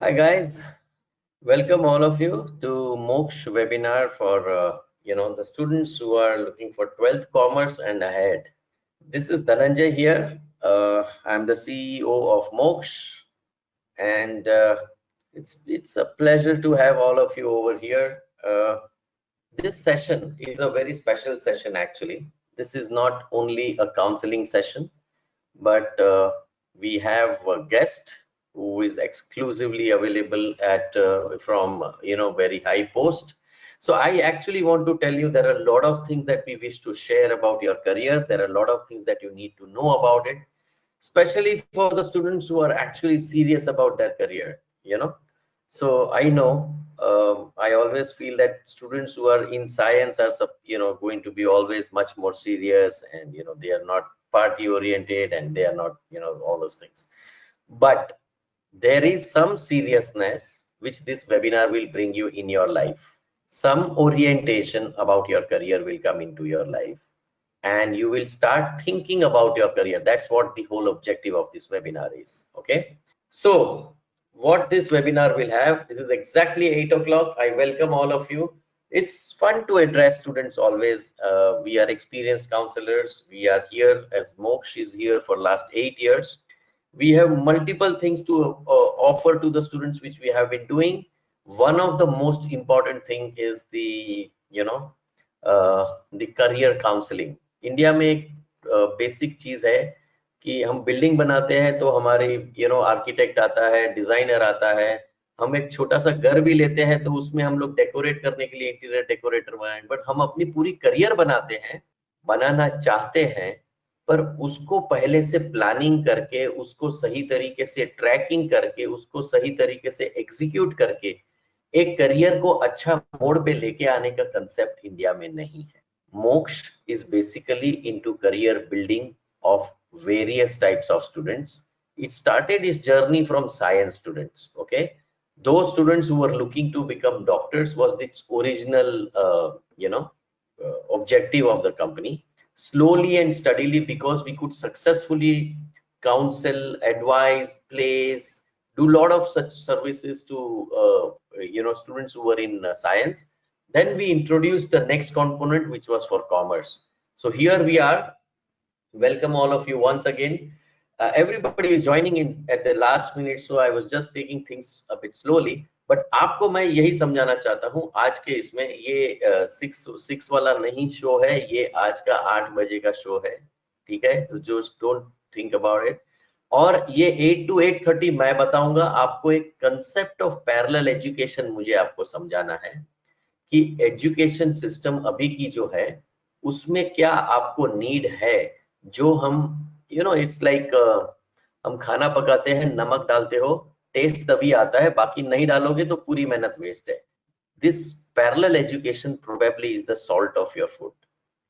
Hi guys, welcome all of you to Moksh webinar for the students who are looking for 12th commerce and ahead. This is Dhananjay here. I'm the CEO of Moksh, and it's a pleasure to have all of you over here. This session is a very special session actually. This is not only a counseling session, but we have a guest who is exclusively available at from very high post. So I actually want to tell you there are a lot of things that we wish to share about your career. There are a lot of things that you need to know about it, especially for the students who are actually serious about their career. So I know I always feel that students who are in science are going to be always much more serious, and they are not party oriented, and they are not all those things. But there is some seriousness which this webinar will bring you in your life. Some orientation about your career will come into your life, and you will start thinking about your career. That's what the whole objective of this webinar is. Okay, so what this webinar will have, this is exactly 8 o'clock. I welcome all of you. It's fun to address students always. We are experienced counselors. We are here as Moksh is here for last 8 years. We have multiple things to offer to the students, which we have been doing. One of the most important thing is the career counseling. India में एक basic चीज है कि हम building बनाते हैं तो हमारे आर्किटेक्ट आता है, डिजाइनर आता है। हम एक छोटा सा घर भी लेते हैं तो उसमें हम लोग डेकोरेट करने के लिए इंटीरियर डेकोरेटर बनाए, बट हम अपनी पूरी करियर बनाते हैं, बनाना चाहते हैं, पर उसको पहले से प्लानिंग करके, उसको सही तरीके से ट्रैकिंग करके, उसको सही तरीके से एग्जीक्यूट करके एक करियर को अच्छा मोड़ पे लेके आने का कंसेप्ट इंडिया में नहीं है। मोक्ष is basically into career building of various types of students. It started its journey from science students. Okay, those students who were looking to become doctors was its original objective of the company. Slowly and steadily, because we could successfully counsel, advise, place, do a lot of such services to students who were in science. Then we introduced the next component, which was for commerce. So here we are. Welcome all of you once again. Everybody is joining in at the last minute, so I was just taking things a bit slowly. But आपको मैं यही समझाना चाहता हूँ आज के इसमें, ये 6 वाला नहीं शो है, ये आज का 8 बजे का शो है, ठीक है? So just don't think about it. और ये 8 to 8:30 मैं बताऊंगा आपको एक कंसेप्ट ऑफ पैरेलल एजुकेशन, मुझे आपको समझाना है कि एजुकेशन सिस्टम अभी की जो है उसमें क्या आपको नीड है, जो हम इट्स लाइक हम खाना पकाते हैं, नमक डालते हो, टेस्ट तभी आता है, बाकी नहीं डालोगे तो पूरी मेहनत वेस्ट है। This parallel education probably is the salt of your food.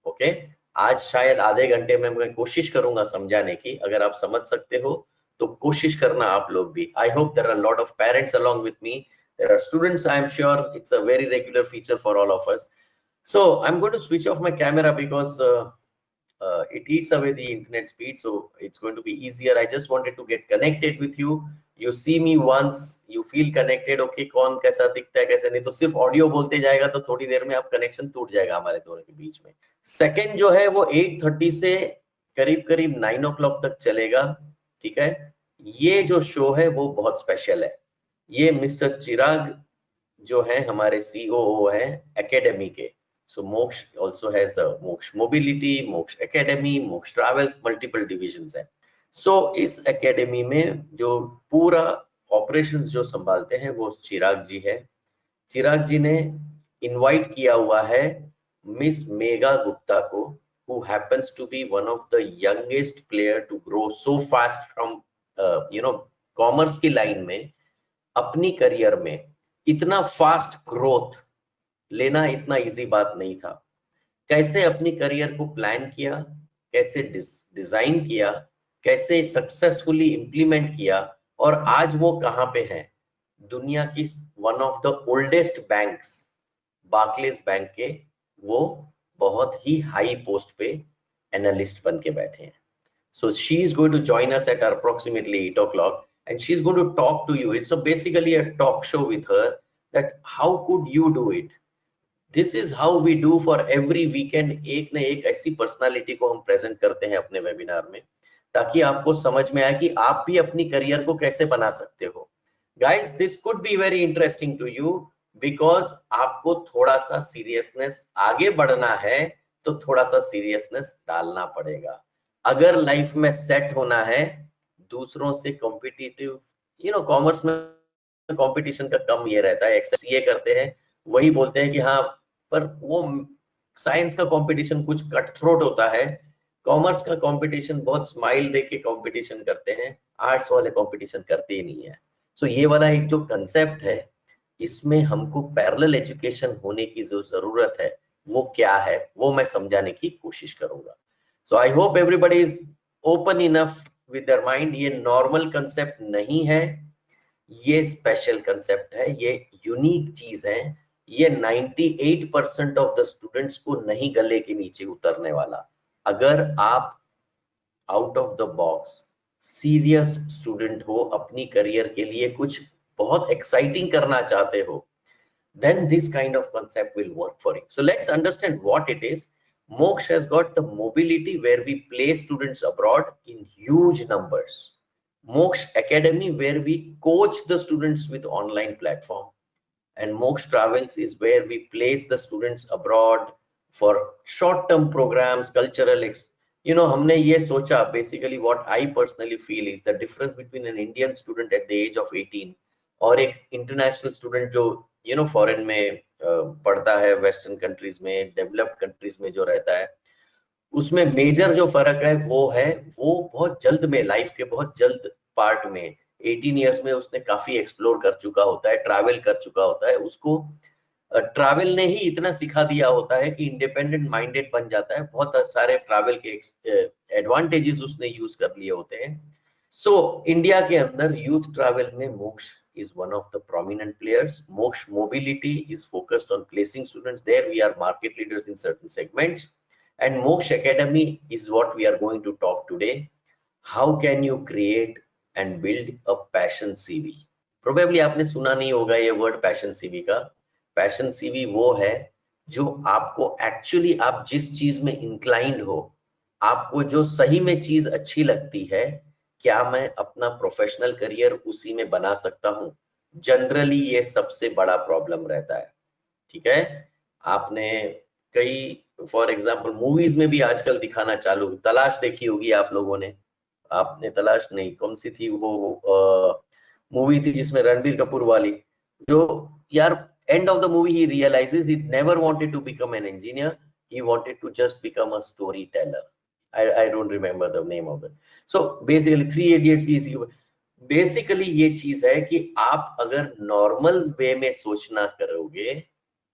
Okay, आज शायद आधे घंटे में मैं कोशिश करूंगा समझाने की, अगर आप समझ सकते हो तो कोशिश करना आप लोग भी। I hope there are lot of parents along with me, there are students. I am sure it's a very regular feature for all of us. So I'm going to switch off my camera because it eats away the internet speed, so it's going to be easier. I just wanted to get connected with you. You see me once, you feel connected. Okay, कौन कैसा दिखता है कैसे नहीं, तो सिर्फ audio बोलते जाएगा तो थोड़ी देर में आप कनेक्शन टूट जाएगा हमारे दोनों के बीच में। सेकंड जो है वो 8:30 से करीब करीब 9 o'clock तक चलेगा, ठीक है? ये जो शो है वो बहुत स्पेशल है। ये मिस्टर चिराग जो है हमारे सीओओ हैं एकेडमी के। सो मोक्ष ऑल्सो हैज अ मोक्ष मोबिलिटी, मोक्ष एकेडमी, मोक्ष ट्रैवल्स, मल्टीपल डिविजन्स हैं। सो इस एकेडमी में जो पूरा ऑपरेशंस जो संभालते हैं वो चिराग जी है। चिराग जी ने इनवाइट किया हुआ है मिस मेगा गुप्ता को, who happens to be one of the youngest player to grow so fast from commerce की लाइन में। अपनी करियर में इतना फास्ट ग्रोथ लेना इतना इजी बात नहीं था। कैसे अपनी करियर को प्लान किया, कैसे डिजाइन किया, कैसे सक्सेसफुली इंप्लीमेंट किया, और आज वो कहां पे है? दुनिया की one of the oldest banks, Barclays bank के वो बहुत ही हाई पोस्ट पे एनालिस्ट बन के बैठे हैं। So she is going to join us at approximately 8 o'clock, and she's going to talk to you. It's basically a talk show with her, that how could you do it. This is how we do for every weekend, एक न एक ऐसी personality को हम present करते हैं अपने webinar में, ताकि आपको समझ में आए कि आप भी अपनी करियर को कैसे बना सकते हो। Guys, this could be very interesting to you, because आपको थोड़ा सा सीरियसनेस, आगे बढ़ना है तो थोड़ा सा सीरियसनेस डालना पड़ेगा। अगर लाइफ में सेट होना है, दूसरों से कॉम्पिटिटिव, कॉमर्स में कंपटीशन का कम ये रहता है, ये करते हैं, वही बोलते हैं कि हाँ, पर वो साइंस का कंपटीशन कुछ कट थ्रोट होता है, कॉमर्स का कंपटीशन बहुत स्माइल देके कंपटीशन करते हैं, आर्ट्स वाले कंपटीशन करते ही नहीं है। सो ये वाला एक जो कंसेप्ट है, इसमें हमको पैरेलल एजुकेशन होने की जो जरूरत है वो क्या है, वो मैं समझाने की कोशिश करूंगा। So I hope everybody is open enough with their mind. ये नॉर्मल कंसेप्ट नहीं है, ये स्पेशल कंसेप्ट है, ये यूनिक चीज है। ये 98% ऑफ द स्टूडेंट्स को नहीं गले के नीचे उतरने वाला। अगर आप out of the box serious student हो, अपनी करियर के लिए कुछ बहुत एक्साइटिंग करना चाहते हो, then this kind of concept will work for you. So let's understand what it is. Moksh has got the mobility where we place students abroad in huge numbers. Moksh Academy, where we coach the students with online platform. And Moksh Travels is where we place the students abroad for short-term programs, cultural, हमने ये सोचा, basically what I personally feel is the difference between an Indian student at the age of 18 और एक international student जो foreign में पढ़ता है, western countries में, डेवलप्ड कंट्रीज में जो रहता है, उसमें मेजर जो फर्क है वो बहुत जल्द में, लाइफ के बहुत जल्द पार्ट में 18 इयर्स में उसने काफी एक्सप्लोर कर चुका होता है, ट्रैवल कर चुका होता है। उसको ट्रैवल ने ही इतना सिखा दिया होता है कि इंडिपेंडेंट माइंडेड बन जाता है। बहुत सारे ट्रैवल के एडवांटेजेस उसने यूज कर लिए होते हैं। सो इंडिया के अंदर यूथ ट्रैवल में मोक्ष is one of the prominent players. Moksh Mobility is focused on placing students there. We are market leaders in certain segments. And Moksh Academy is what we are going to talk today. How can you create and build a passion CV? Probably आपने सुना नहीं होगा ये word passion CV का। Passion CV वो है जो आपको एक्चुअली, आप जिस चीज में इंक्लाइंड हो, आपको जो सही में चीज अच्छी लगती है, क्या मैं अपना प्रोफेशनल करियर उसी में बना सकता हूं? जनरली ये सबसे बड़ा प्रॉब्लम रहता है। ठीक है, आपने कई, फॉर एग्जांपल मूवीज में भी आजकल दिखाना चालू, तलाश देखी होगी आप लोगों ने, आपने तलाश नहीं, कौन सी थी वो मूवी थी जिसमें रणबीर कपूर वाली, जो यार end of the movie he realises he never wanted to become an engineer, he wanted to just become a storyteller. I don't remember the name of it. So basically 3 Idiots भी इसी, basically ये चीज है कि आप अगर normal way में सोचना करोगे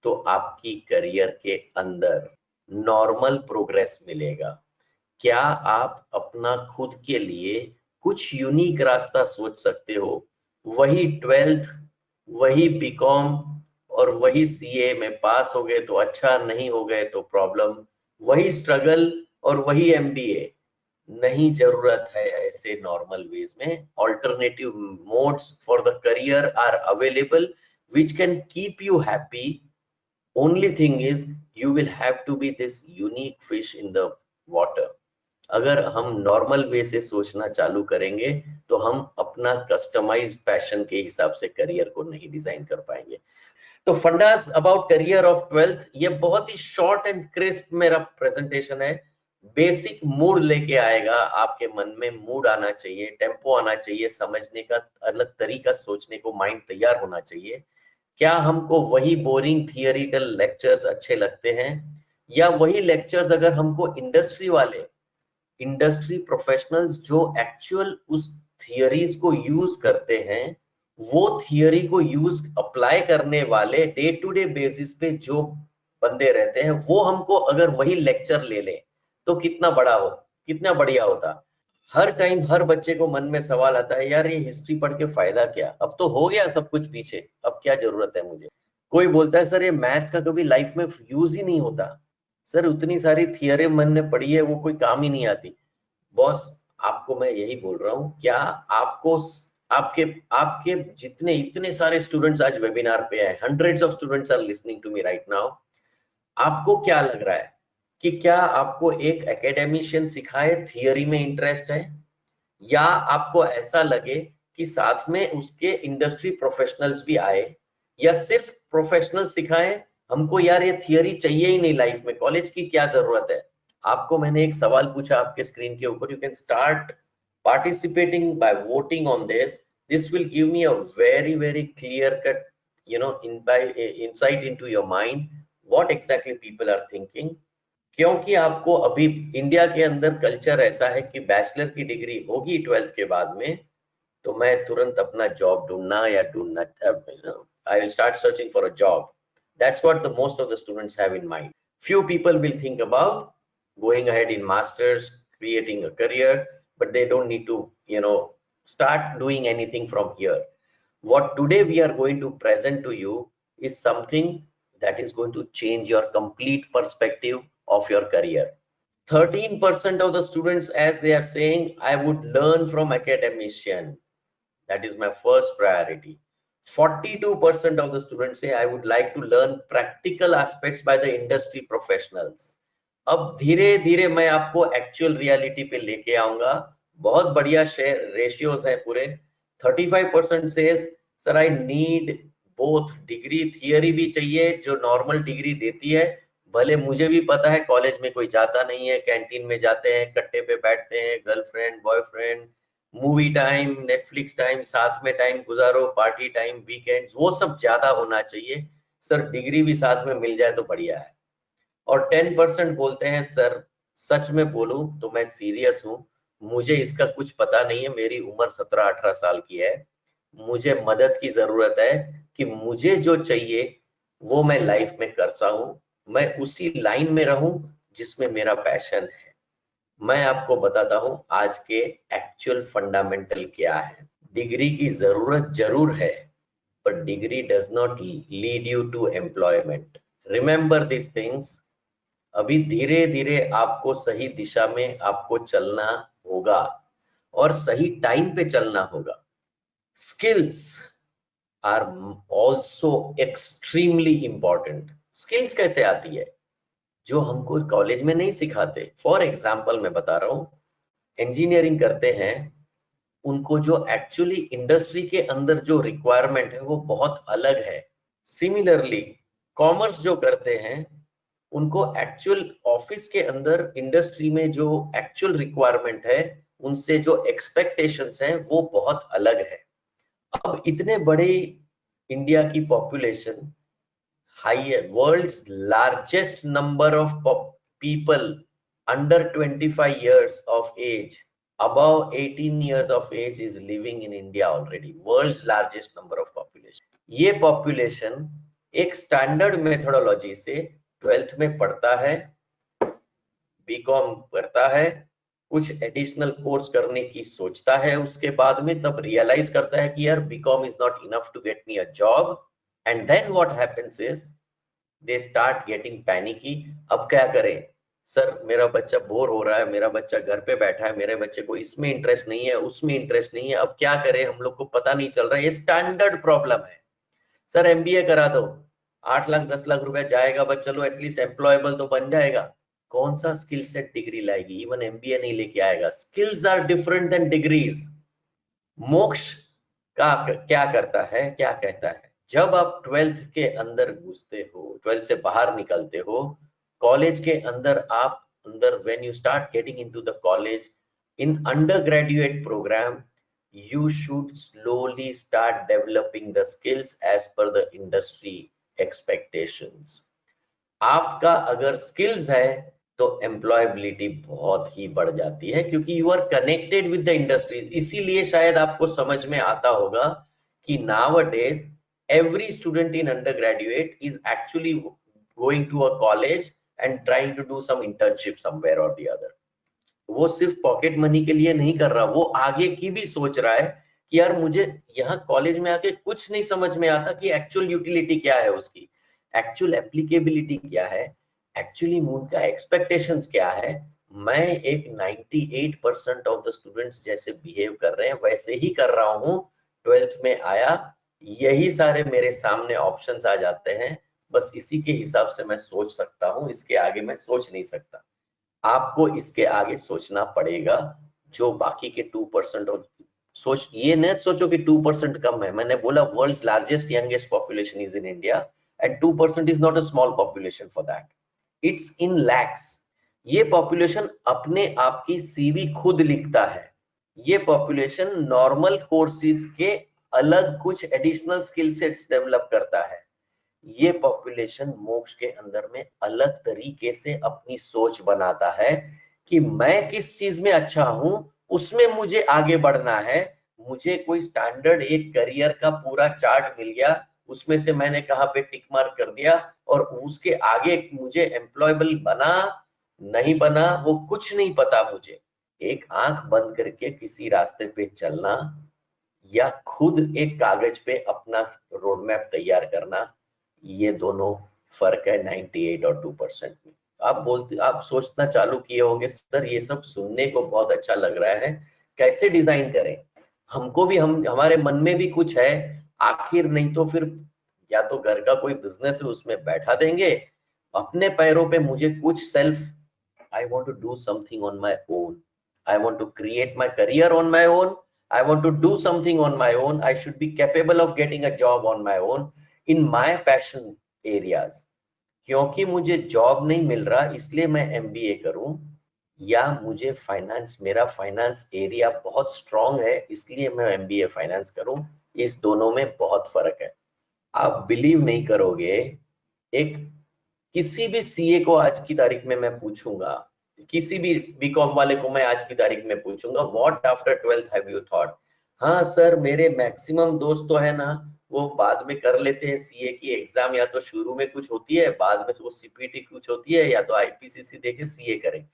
तो आपकी करियर के अंदर नॉर्मल प्रोग्रेस मिलेगा। क्या आप अपना खुद के लिए कुछ यूनिक रास्ता सोच सकते हो? वही 12th, वही बीकॉम और वही सीए में पास हो गए तो अच्छा, नहीं हो गए तो प्रॉब्लम, वही स्ट्रगल और वही एमबीए। नहीं, जरूरत है ऐसे नॉर्मल वेज में। Alternative modes for the career are available which can keep you happy. Only thing is you will have to be this unique fish in the water. अगर हम नॉर्मल वे से सोचना चालू करेंगे तो हम अपना कस्टमाइज्ड पैशन के हिसाब से करियर को नहीं डिजाइन कर पाएंगे। तो fundas about career of 12th, ये बहुत ही शॉर्ट एंड क्रिस्प मेरा प्रेजेंटेशन है। बेसिक मूड लेके आएगा, आपके मन में मूड आना चाहिए, टेम्पो आना चाहिए, समझने का अलग तरीका, सोचने को माइंड तैयार होना चाहिए। क्या हमको वही बोरिंग थियरिकल लेक्चर्स अच्छे लगते हैं, या वही लेक्चर्स अगर हमको इंडस्ट्री वाले, इंडस्ट्री प्रोफेशनल्स जो एक्चुअल उस थियरीज को यूज करते हैं, वो थियरी को यूज अप्लाई करने वाले डे टू डे बेसिस पे जो बंदे रहते हैं, वो हमको अगर वही लेक्चर ले ले तो कितना बढ़िया होता। हर टाइम हर बच्चे को मन में सवाल आता है, यार ये हिस्ट्री पढ़ के फायदा क्या, अब तो हो गया सब कुछ पीछे, अब क्या जरूरत है मुझे। कोई बोलता है सर ये मैथ्स का कभी लाइफ में यूज ही नहीं होता। सर उतनी सारी थियरी मन ने पढ़ी है, वो कोई काम ही नहीं आती। बॉस, आपको मैं यही बोल रहा हूं, क्या आपको आपके आपके जितने इतने सारे स्टूडेंट्स आज वेबिनार पे आए, hundreds of students are listening to me right now. आपको क्या लग रहा है कि क्या आपको एक एकेडमिशियन सिखाए, थियरी में इंटरेस्ट है, या आपको ऐसा लगे कि साथ में उसके इंडस्ट्री प्रोफेशनल्स भी आए, या सिर्फ प्रोफेशनल सिखाए, हमको यार ये थियरी चाहिए ही नहीं लाइफ में, कॉलेज की क्या जरूरत है। आपको मैंने एक सवाल पूछा आपके स्क्रीन के ऊपर, you can start participating by voting on this will give me a very clear cut insight into your mind what exactly people are thinking। क्योंकि आपको अभी इंडिया के अंदर कल्चर ऐसा है कि बैचलर की डिग्री होगी 12th के बाद में तो मैं तुरंत अपना जॉब ढूंढना या ढूंढना, I will start searching for a job. That's what the most of the students have in mind. few people will think about going ahead in masters, creating a career, but they don't need to start doing anything from here. What today we are going to present to you is something that is going to change your complete perspective of your career. 13% of the students, as they are saying, I would learn from academician. That is my first priority. 42% of the students say I would like to learn practical aspects by the industry professionals. अब धीरे धीरे मैं आपको actual reality पे लेके आऊंगा। बहुत बढ़िया शेयर रेशियोज है पूरे। 35% says sir I need both, degree theory भी चाहिए जो नॉर्मल डिग्री देती है, भले मुझे भी पता है कॉलेज में कोई जाता नहीं है, कैंटीन में जाते हैं, कट्टे पे बैठते हैं, girlfriend boyfriend, movie time, Netflix time, साथ में टाइम गुजारो, पार्टी टाइम, वीकेंड्स, वो सब ज्यादा होना चाहिए। सर डिग्री भी साथ में मिल जाए तो बढ़िया है। और 10% बोलते हैं सर सच में बोलूं तो मैं सीरियस हूं, मुझे इसका कुछ पता नहीं है, मेरी उम्र 17-18 साल की है, मुझे मदद की जरूरत है कि मुझे जो चाहिए वो मैं लाइफ में कर सकूं, मैं उसी लाइन में रहूं जिसमें मेरा पैशन है। मैं आपको बताता हूं आज के एक्चुअल फंडामेंटल क्या है। डिग्री की जरूरत जरूर है, but degree does not lead you to employment. Remember these things। अभी धीरे धीरे आपको सही दिशा में आपको चलना होगा और सही टाइम पे चलना होगा। Skills are also extremely important. Skills कैसे आती है जो हमको कॉलेज में नहीं सिखाते। फॉर एग्जाम्पल मैं बता रहा हूँ, इंजीनियरिंग करते हैं, उनको जो एक्चुअली इंडस्ट्री के अंदर जो रिक्वायरमेंट है वो बहुत अलग है। सिमिलरली कॉमर्स जो करते हैं उनको एक्चुअल ऑफिस के अंदर इंडस्ट्री में जो एक्चुअल रिक्वायरमेंट है उनसे जो एक्सपेक्टेशंस हैं वो बहुत अलग है। अब इतने बड़े इंडिया की population, highest world's largest number of people under 25 years of age, above 18 years of age is living in India already, world's largest number of population। ये पॉपुलेशन एक स्टैंडर्ड मेथोडोलॉजी से 12th में पढ़ता है, बीकॉम करता है, कुछ एडिशनल कोर्स करने की सोचता है, उसके बाद में तब रियलाइज करता है कि यार BCom is not enough to get me a job, and then what happens is they start getting panicky. अब क्या करें सर, मेरा बच्चा बोर हो रहा है, मेरा बच्चा घर पे बैठा है, मेरे बच्चे को इसमें इंटरेस्ट नहीं है, उसमें इंटरेस्ट नहीं है, अब क्या करें, हम लोग को पता नहीं चल रहा है। ये स्टैंडर्ड प्रॉब्लम है। सर एमबीए करा दो, 8 लाख 10 लाख रुपया जाएगा, बस चलो एटलीस्ट एम्प्लॉयबल तो बन जाएगा। कौन सा स्किल सेट डिग्री लाएगी, इवन एमबीए नहीं लेके आएगा। Skills are different than degrees. Moksh का क्या करता है, क्या कहता है, जब आप 12th के अंदर घुसते हो, 12th से बाहर निकलते हो, कॉलेज के अंदर आप अंदर when you start getting into the college in undergraduate programme, you should slowly start developing the skills as per the industry expectations। आपका अगर स्किल्स है तो एम्प्लॉयबिलिटी बहुत ही बढ़ जाती है, क्योंकि you are connected with the industry. इसीलिए शायद आपको समझ में आता होगा कि nowadays every student in undergraduate is actually going to a college and trying to do some internship somewhere or the other। वो सिर्फ पॉकेट मनी के लिए नहीं कर रहा, वो आगे की भी सोच रहा है कि यार मुझे यहाँ कॉलेज में आके कुछ नहीं समझ में आता कि एक्चुअल यूटिलिटी क्या है, उसकी एक्चुअल एप्लीकेबिलिटी क्या है, एक्चुअली उनका एक्सपेक्टेशंस क्या है। मैं एक 98% ऑफ द स्टूडेंट्स जैसे बिहेव कर रहे हैं वैसे ही कर रहा हूँ, 12th में आया, यही सारे मेरे सामने ऑप्शंस आ जाते हैं, बस इसी के हिसाब से मैं सोच सकता हूँ, इसके आगे मैं सोच नहीं सकता। आपको इसके आगे सोचना पड़ेगा। जो बाकी के 2% और सोच, ये न सोचो कि 2% कम है। मैंने बोला world's largest youngest population is in India and 2% is not a small population for that, it's in lakhs. ये पॉपुलेशन अपने आप की सीवी खुद लिखता है। ये पॉपुलेशन नॉर्मल कोर्सेज के अलग कुछ एडिशनल स्किल सेट्स डेवलप करता है। ये पॉपुलेशन मोक्ष के अंदर में अलग तरीके से अपनी सोच बनाता है कि मैं किस चीज में अच्छा हूं, उसमें मुझे आगे बढ़ना है। मुझे कोई स्टैंडर्ड एक करियर का पूरा चार्ट मिल गया, उसमें से मैंने कहां पे टिक मार्क कर दिया, और उसके आगे मुझे एम्प्लॉयबल बना नहीं बना वो कुछ नहीं पता मुझे। एक आंख बंद करके किसी रास्ते पे चलना या खुद एक कागज पे अपना रोड मैप तैयार करना, ये दोनों फर्क है 98 और 2% में। आप सोचना चालू किए होंगे, सर ये सब सुनने को बहुत अच्छा लग रहा है, कैसे डिजाइन करें? हमको भी, हम हमारे मन में भी कुछ है, आखिर नहीं तो फिर या तो घर का कोई बिजनेस है उसमें बैठा देंगे, अपने पैरों पे मुझे कुछ self, I want to do something on my own, I want to create my career on my own, I want to do something on my own. I should be capable of getting a job on my own in my passion areas. क्योंकि मुझे job नहीं मिल रहा इसलिए मैं MBA करूं, या मुझे finance, मेरा फाइनेंस एरिया बहुत स्ट्रांग है इसलिए मैं एमबीए फाइनेंस करूं, इस दोनों में बहुत फर्क है। आप बिलीव नहीं करोगे, एक किसी भी सीए को आज की तारीख में मैं पूछूंगा, किसी भी बीकॉम वाले को मैं आज की तारीख में पूछूंगा, what after 12th have you thought? हाँ सर, मेरे मैक्सिमम दोस्त तो है ना, वो बाद में कर लेते हैं सीए की एग्जाम, या तो शुरू में कुछ होती है, बाद में वो सीपीटी कुछ होती है, या तो आईपीसीसी देके सीए करें।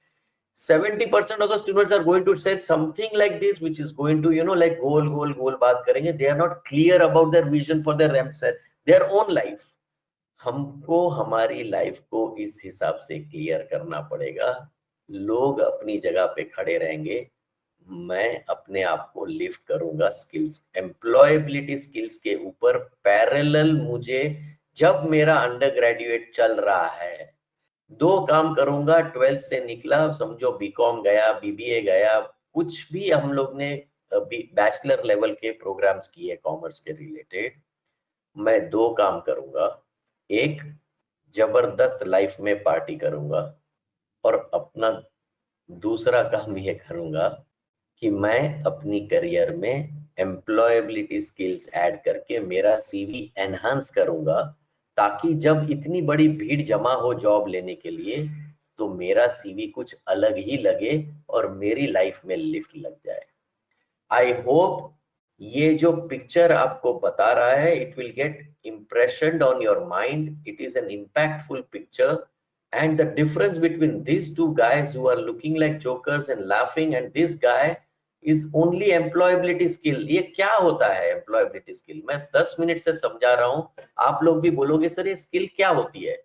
70% of the students are going to say something like this, which is going to, like गोल बात करेंगे, they are not clear about their vision for their own life। हमको हमारी लाइफ को इस हिसाब से क्लियर करना पड़ेगा। लोग अपनी जगह पे खड़े रहेंगे, मैं अपने आप को लिफ्ट करूंगा स्किल्स, एम्प्लॉयबिलिटी स्किल्स के ऊपर पैरेलल। मुझे जब मेरा अंडर ग्रेजुएट चल रहा है, दो काम करूंगा। 12th से निकला, समझो बीकॉम गया, बीबीए गया, कुछ भी हम लोग ने बैचलर लेवल के प्रोग्राम्स किए कॉमर्स के रिलेटेड, मैं दो काम करूंगा। एक, जबरदस्त लाइफ में पार्टी करूंगा, और अपना दूसरा काम ये करूंगा कि मैं अपनी करियर में एम्प्लॉयबिलिटी स्किल्स ऐड करके मेरा सीवी एनहांस करूंगा, ताकि जब इतनी बड़ी भीड़ जमा हो जॉब लेने के लिए, तो मेरा सीवी कुछ अलग ही लगे और मेरी लाइफ में लिफ्ट लग जाए। आई होप ये जो पिक्चर आपको बता रहा है, it will get impressioned on your mind. It is an impactful picture, and the difference between these two guys who are looking like jokers and laughing and this guy is only employability skill। ये क्या होता है employability skill? मैं 10 minute से समझा रहा हूं, आप लोग भी बोलोगे सर ये स्किल क्या होती है?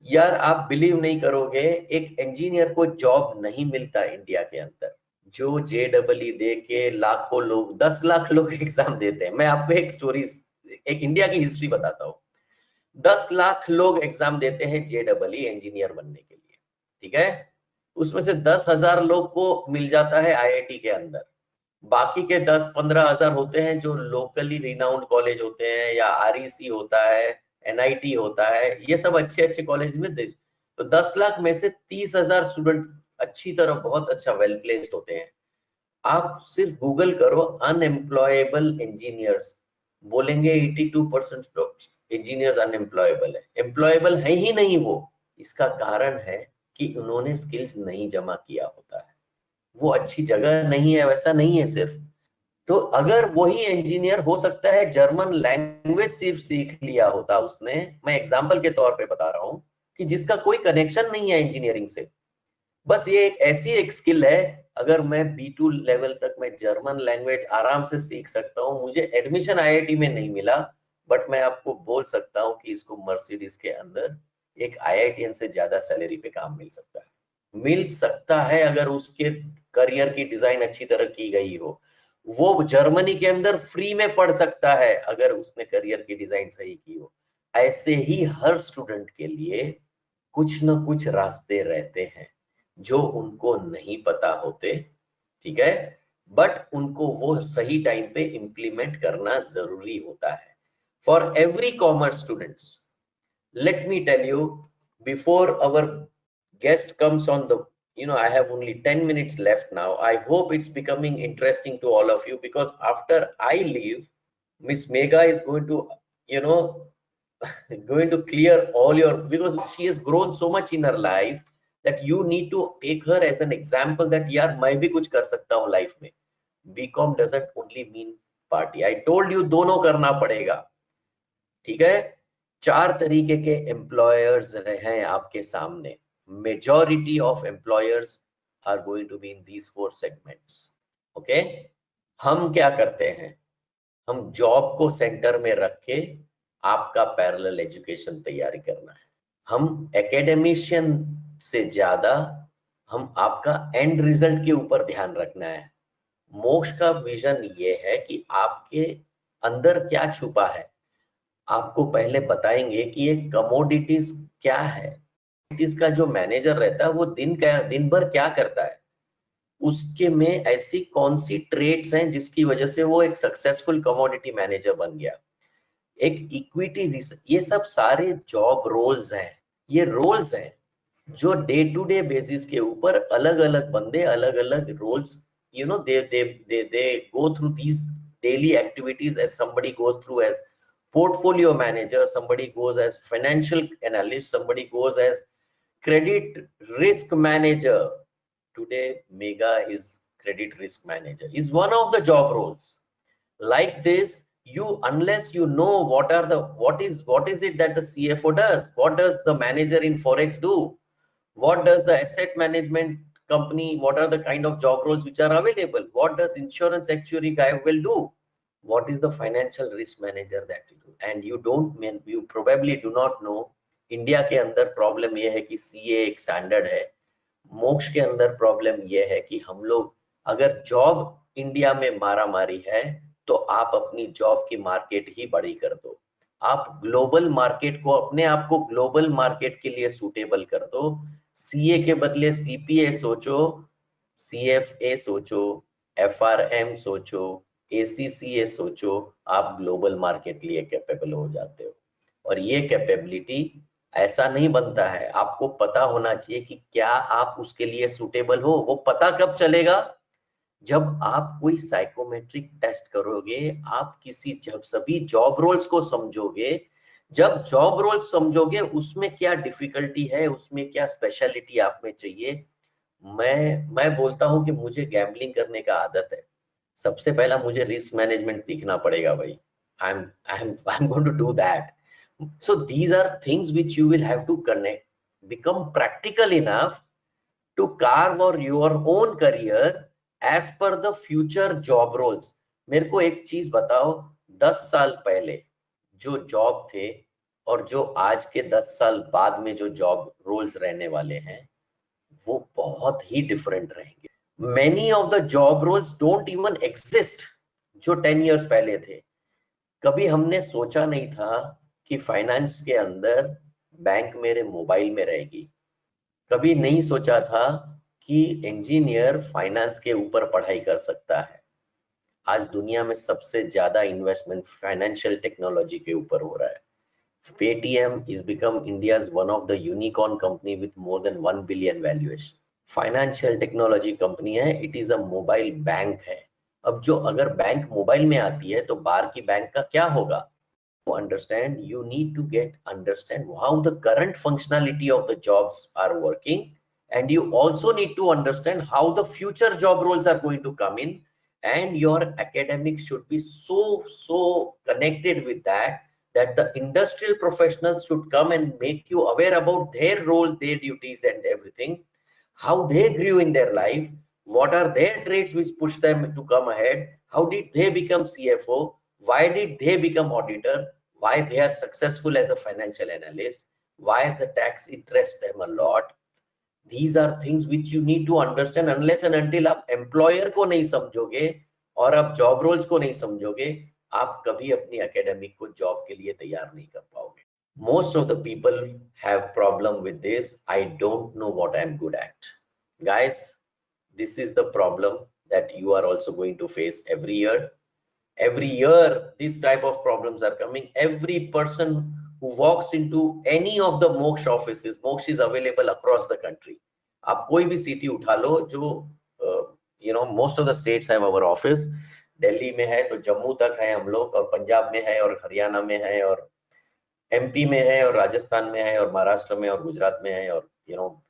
यार आप बिलीव नहीं करोगे, एक इंजीनियर को जॉब नहीं मिलता इंडिया के अंदर। जो जेडबलई दे के लाखों लोग, 10 लाख लोग एग्जाम देते हैं। मैं आपको एक स्टोरी, एक इंडिया की हिस्ट्री बताता हूँ। 10 लाख लोग एग्जाम देते हैं जेडबलई इंजीनियर बनने के लिए, ठीक है? उसमें से 10,000 लोग को मिल जाता है आईआईटी के अंदर। बाकी के 10-15 हजार होते हैं जो लोकली रिनाउंड कॉलेज होते हैं, या आरईसी होता है, एनआईटी होता है, ये सब अच्छे अच्छे कॉलेज में दे। तो 10 लाख में से 30,000 स्टूडेंट अच्छी तरह, बहुत अच्छा वेल प्लेस्ड होते हैं। आप सिर्फ गूगल करो अनएम्प्लॉयबल इंजीनियर्स, बोलेंगे 82% इंजीनियर्स अनएम्प्लॉयबल है। एम्प्लॉयबल है ही नहीं वो। इसका कारण है कि उन्होंने स्किल्स नहीं जमा किया होता है, वो अच्छी जगह नहीं है, वैसा नहीं है सिर्फ। तो अगर वही इंजीनियर हो सकता है जर्मन लैंग्वेज सिर्फ सीख लिया होता उसने, मैं एग्जांपल के तौर पे बता रहा हूं, कि जिसका कोई कनेक्शन नहीं है इंजीनियरिंग से, बस ये एक ऐसी एक स्किल है, अगर मैं B2 लेवल तक मैं जर्मन लैंग्वेज आराम से सीख सकता हूँ। मुझे एडमिशन आईआईटी में नहीं मिला, बट मैं आपको बोल सकता हूँ कि इसको मर्सिडीज के अंदर एक आईआईटीएन से ज्यादा सैलरी पे काम मिल सकता है, अगर उसके करियर की डिजाइन अच्छी तरह की गई हो। वो जर्मनी के अंदर फ्री में पढ़ सकता है अगर उसने करियर की डिजाइन सही की हो। ऐसे ही हर स्टूडेंट के लिए कुछ ना कुछ रास्ते रहते हैं जो उनको नहीं पता होते, ठीक है, बट उनको वो सही टाइम पे इम्प्लीमेंट करना जरूरी होता है। For every commerce students, let me tell you, before our guest comes on the, I have only 10 minutes left now. I hope it's becoming interesting to all of you, because after I leave, Miss Mega is going to, you know going to clear all your, because she has grown so much in her life that you need to take her as an example that यार मैं भी कुछ कर सकता हूँ life में। BCom doesn't only mean party. I told you दोनों करना पड़ेगा, ठीक है। चार तरीके के एम्प्लॉयर्स हैं आपके सामने। Majority of employers are going to be in these four segments, okay. हम क्या करते हैं, हम जॉब को सेंटर में रख के आपका पैरेलल एजुकेशन तैयारी करना है। हम एकेडमिशियन से ज्यादा हम आपका एंड रिजल्ट के ऊपर ध्यान रखना है। मोक्ष का विजन ये है कि आपके अंदर क्या छुपा है, आपको पहले बताएंगे कि ये कमोडिटीज क्या है। कमोडिटीज का जो मैनेजर रहता है वो दिन भर क्या करता है, उसके में ऐसी कौन सी ट्रेड्स हैं जिसकी वजह से वो एक सक्सेसफुल कमोडिटी मैनेजर बन गया। एक इक्विटी, ये सब सारे जॉब रोल्स हैं। ये रोल्स हैं जो डे टू डे बेसिस के ऊपर अलग अलग बंदे अलग अलग roles, they go through these daily activities as somebody goes through as portfolio manager, somebody goes as financial analyst, somebody goes as credit risk manager. Today Mega is credit risk manager, is one of the job roles. Like this, you, unless you know what is it that the CFO does, what does the manager in forex do, what does the asset management company, what are the kind of job roles which are available, what does insurance actuary guy will do, what is the financial risk manager that you do, and you don't mean, you probably do not know, India के अंदर problem ये है कि CA एक standard है। मोक्ष के अंदर प्रॉब्लम ये है कि हम लोग, अगर जॉब इंडिया में मारा मारी है तो आप अपनी जॉब की मार्केट ही बड़ी कर दो। आप ग्लोबल मार्केट को, अपने आप को ग्लोबल मार्केट के लिए सूटेबल कर दो। सीए के बदले सीपीए सोचो, सीएफए सोचो, एफआरएम सोचो, एसीसीए सोचो, आप ग्लोबल मार्केट लिए कैपेबल हो जाते हो। और ये कैपेबिलिटी ऐसा नहीं बनता है, आपको पता होना चाहिए कि क्या आप उसके लिए सूटेबल हो। वो पता कब चलेगा, जब आप कोई साइकोमेट्रिक टेस्ट करोगे, आप किसी, जब सभी जॉब रोल्स को समझोगे, जब जॉब रोल्स समझोगे उसमें क्या डिफिकल्टी है, उसमें क्या स्पेशलिटी आप में चाहिए। मैं बोलता हूं कि मुझे गैम्बलिंग करने का आदत है, सबसे पहला मुझे रिस्क मैनेजमेंट सीखना पड़ेगा भाई। I am going to do that. So these are things which you will have to connect, become practical enough to carve or your own career as per the future job roles. मेरे को एक चीज बताओ, 10 साल पहले जो job थे और जो आज के 10 साल बाद में जो जॉब रोल्स रहने वाले हैं, वो बहुत ही डिफरेंट रहेंगे। Many of the job roles don't even exist जो 10 years पहले थे। कभी हमने सोचा नहीं था कि फाइनेंस के अंदर बैंक मेरे मोबाइल में रहेगी। कभी नहीं सोचा था कि इंजीनियर फाइनेंस के ऊपर पढ़ाई कर सकता है। आज दुनिया में सबसे ज्यादा इन्वेस्टमेंट फाइनेंशियल टेक्नोलॉजी के ऊपर हो रहा है। Paytm is become India's one of the unicorn company with more than 1 billion valuation. Financial technology company है, it is a mobile bank है। अब जो, अगर बैंक मोबाइल में आती है तो बाहर की बैंक का क्या होगा। To understand, you need to understand how the current functionality of the jobs are working, and you also need to understand how the future job roles are going to come in, and your academics should be so connected with that, that the industrial professionals should come and make you aware about their role, their duties and everything, how they grew in their life, what are their traits which push them to come ahead, how did they become CFO, why did they become auditor, why they are successful as a financial analyst, why the tax interests them a lot. These are things which you need to understand. Unless and until आप employer को नहीं समझोगे, और आप job roles को नहीं समझोगे, आप कभी अपनी एकेडमिक को जॉब के लिए तैयार नहीं कर पाओगे. Most of the people have problem with this. I don't know what I'm good at. Guys, this is the problem that you are also going to face every year. Every year these type of problems are coming. Every person who walks into any of the Moksh offices, Moksh is available across the country. आप कोई भी city उठा लो जो most of the states have our office. Delhi में है तो जम्मू तक है हम लोग, और पंजाब में है, और हरियाणा में है, और एमपी में है, और राजस्थान में है, और महाराष्ट्र में, और गुजरात में है, और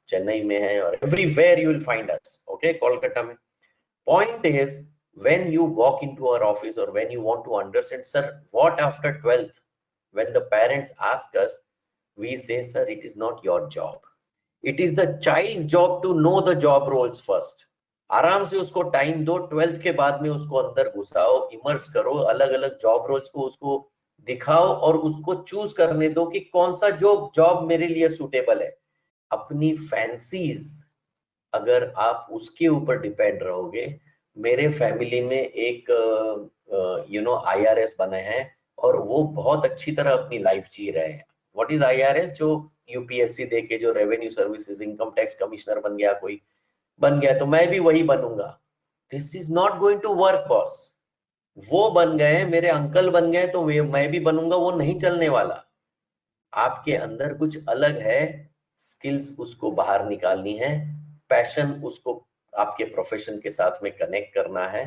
चेन्नई में है, और everywhere you will find us. Okay, Kolkata में. Point is, when you walk into our office, or when you want to understand, sir, what after 12th, when the parents ask us, we say, sir, it is not your job. It is the child's job to know the job roles first. आराम से उसको time दो, 12th के बाद में उसको अंदर घुसाओ, immerse करो, अलग अलग जॉब रोल्स को उसको दिखाओ, और उसको चूज करने दो कि कौन सा जॉब मेरे लिए सूटेबल है. अपनी फैंसीज अगर आप उसके ऊपर डिपेंड रहोगे. मेरे फैमिली में एक IRS बने हैं, और वो बहुत अच्छी तरह अपनी लाइफ जी रहे हैं. What is IRS? जो यूपीएससी दे के जो revenue services income tax commissioner बन गया, कोई बन गया, तो मैं भी वही बनूंगा. This is not going to work boss. वो बन गए, मेरे अंकल बन गए, तो मैं भी बनूंगा, वो नहीं चलने वाला. आपके अंदर कुछ अलग है, स्किल्स उसको बाहर निकालनी है, पैशन उसको आपके प्रोफेशन के साथ में कनेक्ट करना है,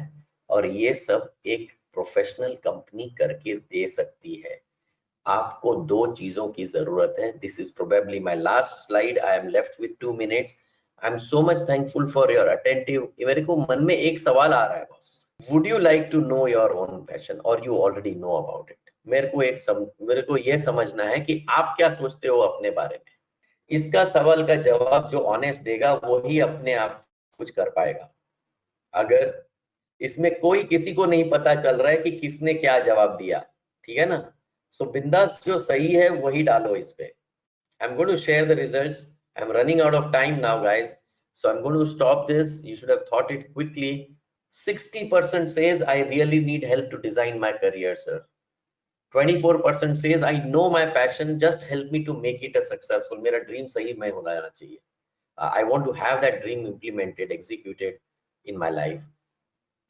और ये सब एक प्रोफेशनल कंपनी करके दे सकती है. आपको दो चीजों की जरूरत है. This is probably my last slide. I am left with 2 minutes. I am so much thankful for your attentive. मेरे को मन में एक सवाल आ रहा है boss. Would you like to know your own passion, और you already know about it? मेरे को ये समझना है कि आप क्या सोचते हो अपने बारे में. इसका सवाल का जवाब जो ऑनेस्ट देगा वो ही अपने आप कुछ कर पाएगा. अगर इसमें कोई किसी को नहीं पता चल रहा है कि किसने क्या जवाब दिया, ठीक है ना, सो बिंदास जो सही है वही डालो इस पे. I'm going to share the results. I'm running out of time now, guys. So I'm going to stop this. You should have thought it quickly. 60% says I really need help to design my career, sir. 24% says I know my passion. Just help me to make it a successful. मेरा dream सही में होना चाहिए. I want to have that dream implemented, executed in my life.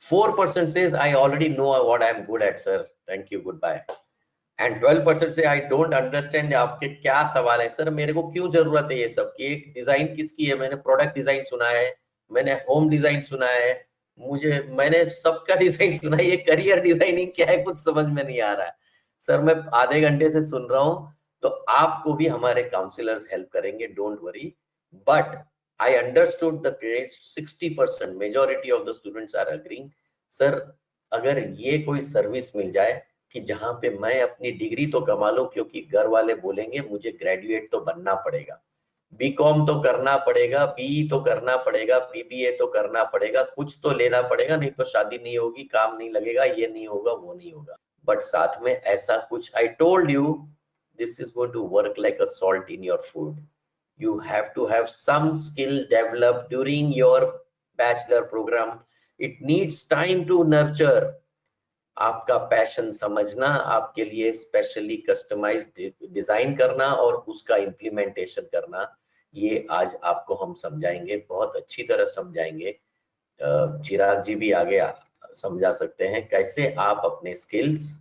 4% says I already know what I'm good at, sir. Thank you. Goodbye. And 12% से I don't understand. आपके क्या सवाल है सर, मेरे को क्यों जरूरत है ये सब की? एक डिजाइन किसकी है? मैंने प्रोडक्ट डिजाइन सुना है, मैंने होम डिजाइन सुना है, मैंने सबका डिजाइन सुना है. ये करियर डिजाइनिंग क्या है, कुछ समझ में नहीं आ रहा है सर. मैं आधे घंटे से सुन रहा हूँ, तो आपको भी हमारे काउंसलर्स हेल्प करेंगे, don't worry. But I understood the case. 60% majority of the students are agreeing. Sir, अगर ये कोई सर्विस मिल जाए कि जहां पे मैं अपनी डिग्री तो कमा लूं, क्योंकि घर वाले बोलेंगे मुझे ग्रेजुएट तो बनना पड़ेगा, बीकॉम तो करना पड़ेगा, बीई तो करना पड़ेगा, बीबीए तो करना पड़ेगा, कुछ तो लेना पड़ेगा, नहीं तो शादी नहीं होगी, काम नहीं लगेगा, ये नहीं होगा, वो नहीं होगा. बट साथ में ऐसा कुछ, I told you, this is going to work like a salt in your food. You have to have some skill developed during your bachelor program. It needs time to nurture. आपका passion समझना, आपके लिए specially customised design करना, और उसका implementation करना, ये आज आपको हम समझाएंगे, बहुत अच्छी तरह समझाएंगे. चिराग जी भी आगे समझा सकते हैं कैसे आप अपने स्किल्स,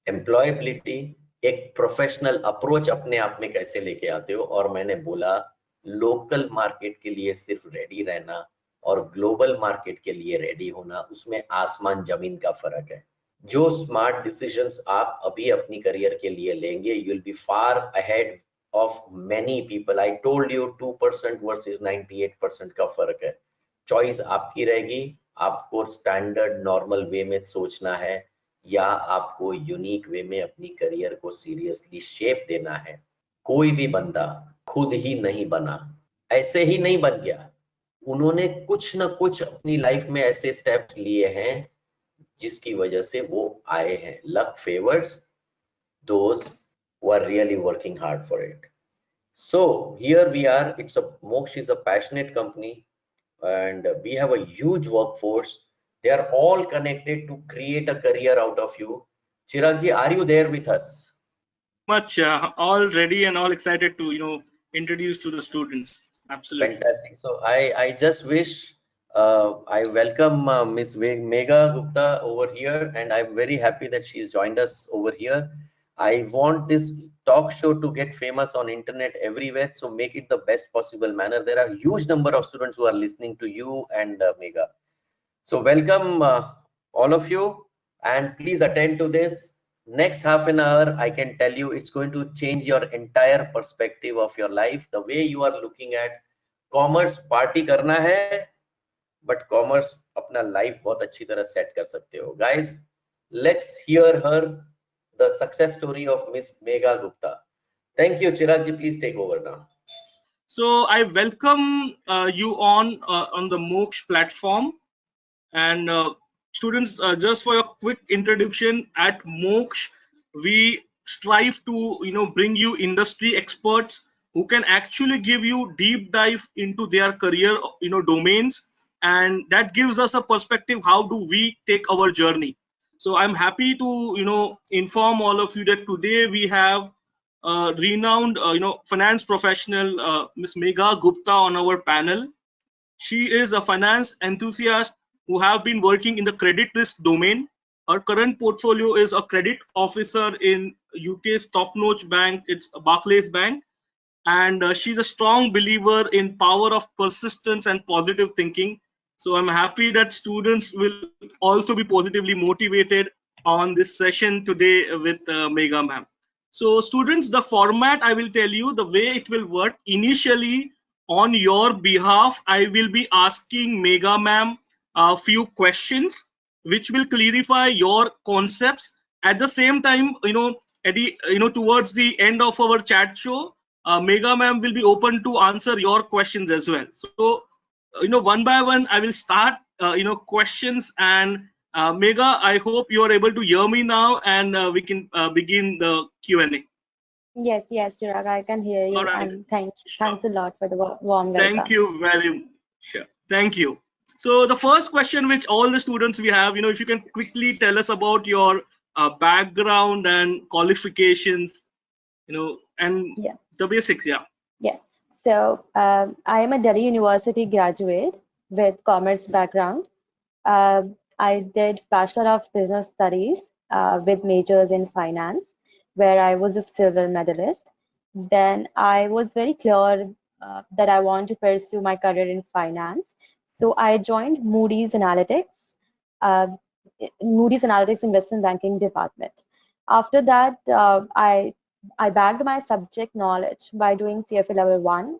एम्प्लॉयबिलिटी, एक प्रोफेशनल अप्रोच अपने आप में कैसे लेके आते हो. और मैंने बोला, लोकल मार्केट के लिए सिर्फ रेडी रहना और ग्लोबल मार्केट के लिए रेडी होना, उसमें आसमान जमीन का फर्क है. जो स्मार्ट डिसीजंस आप अभी अपनी करियर के लिए लेंगे, you will be far ahead of many people. I told you 2% versus 98% का फर्क है. चॉइस आपकी रहेगी. आपको स्टैंडर्ड नॉर्मल वे में सोचना है, या आपको यूनिक वे में अपनी करियर को सीरियसली शेप देना है. कोई भी बंदा खुद ही नहीं बना, ऐसे ही नहीं बन गया. उन्होंने कुछ ना कुछ अपनी लाइफ में ऐसे स्टेप्स लिए हैं जिसकी वजह से वो आए हैं. Luck favours those who are really working hard for it. So here we are. Moksh is a passionate company, and we have a huge workforce. They are all connected to create a career out of you. Chiragji, are you there with us? Very much all ready and all excited to introduce to the students. Absolutely. Fantastic. So I just wish I welcome Miss Megha Gupta over here, and I'm very happy that she's joined us over here. I want this talk show to get famous on internet everywhere, so make it the best possible manner. There are huge number of students who are listening to you and Megha. So welcome all of you, and please attend to this. Next half an hour, I can tell you it's going to change your entire perspective of your life. The way you are looking at commerce party करना है but commerce अपना life बहुत अच्छी तरह set कर सकते हो guys let's hear her the success story of miss Megha Gupta thank you Chirag ji please take over now So I welcome you on the Moksh platform. And students, just for a quick introduction, at Moksh, we strive to bring you industry experts who can actually give you deep dive into their career domains, and that gives us a perspective how do we take our journey. So I'm happy to inform all of you that today we have renowned finance professional Miss Megha Gupta on our panel. She is a finance enthusiast who have been working in the credit risk domain. Her current portfolio is a credit officer in UK's top-notch bank, it's Barclays Bank, and she's a strong believer in power of persistence and positive thinking. So I'm happy that students will also be positively motivated on this session today with Megha ma'am. So students, the format I will tell you the way it will work. Initially, on your behalf, I will be asking Megha ma'am a few questions which will clarify your concepts. At the same time, towards the end of our chat show, Megha ma'am will be open to answer your questions as well. So, one by one, I will start, questions. And Megha, I hope you are able to hear me now, and we can begin the Q&A. Yes, yes, Chirag, I can hear All you, right, and sure. thanks a lot for the warm Thank welcome. you very sure. Thank you. So the first question, which all the students we have, if you can quickly tell us about your background and qualifications, and Yeah, the basics. Yeah. yeah. So I am a Delhi University graduate with commerce background. Uh, I did Bachelor of Business Studies with majors in finance, where I was a silver medalist. Then I was very clear that I want to pursue my career in finance. So I joined uh, Moody's Analytics Investment Banking Department. After that, I bagged my subject knowledge by doing CFA level 1,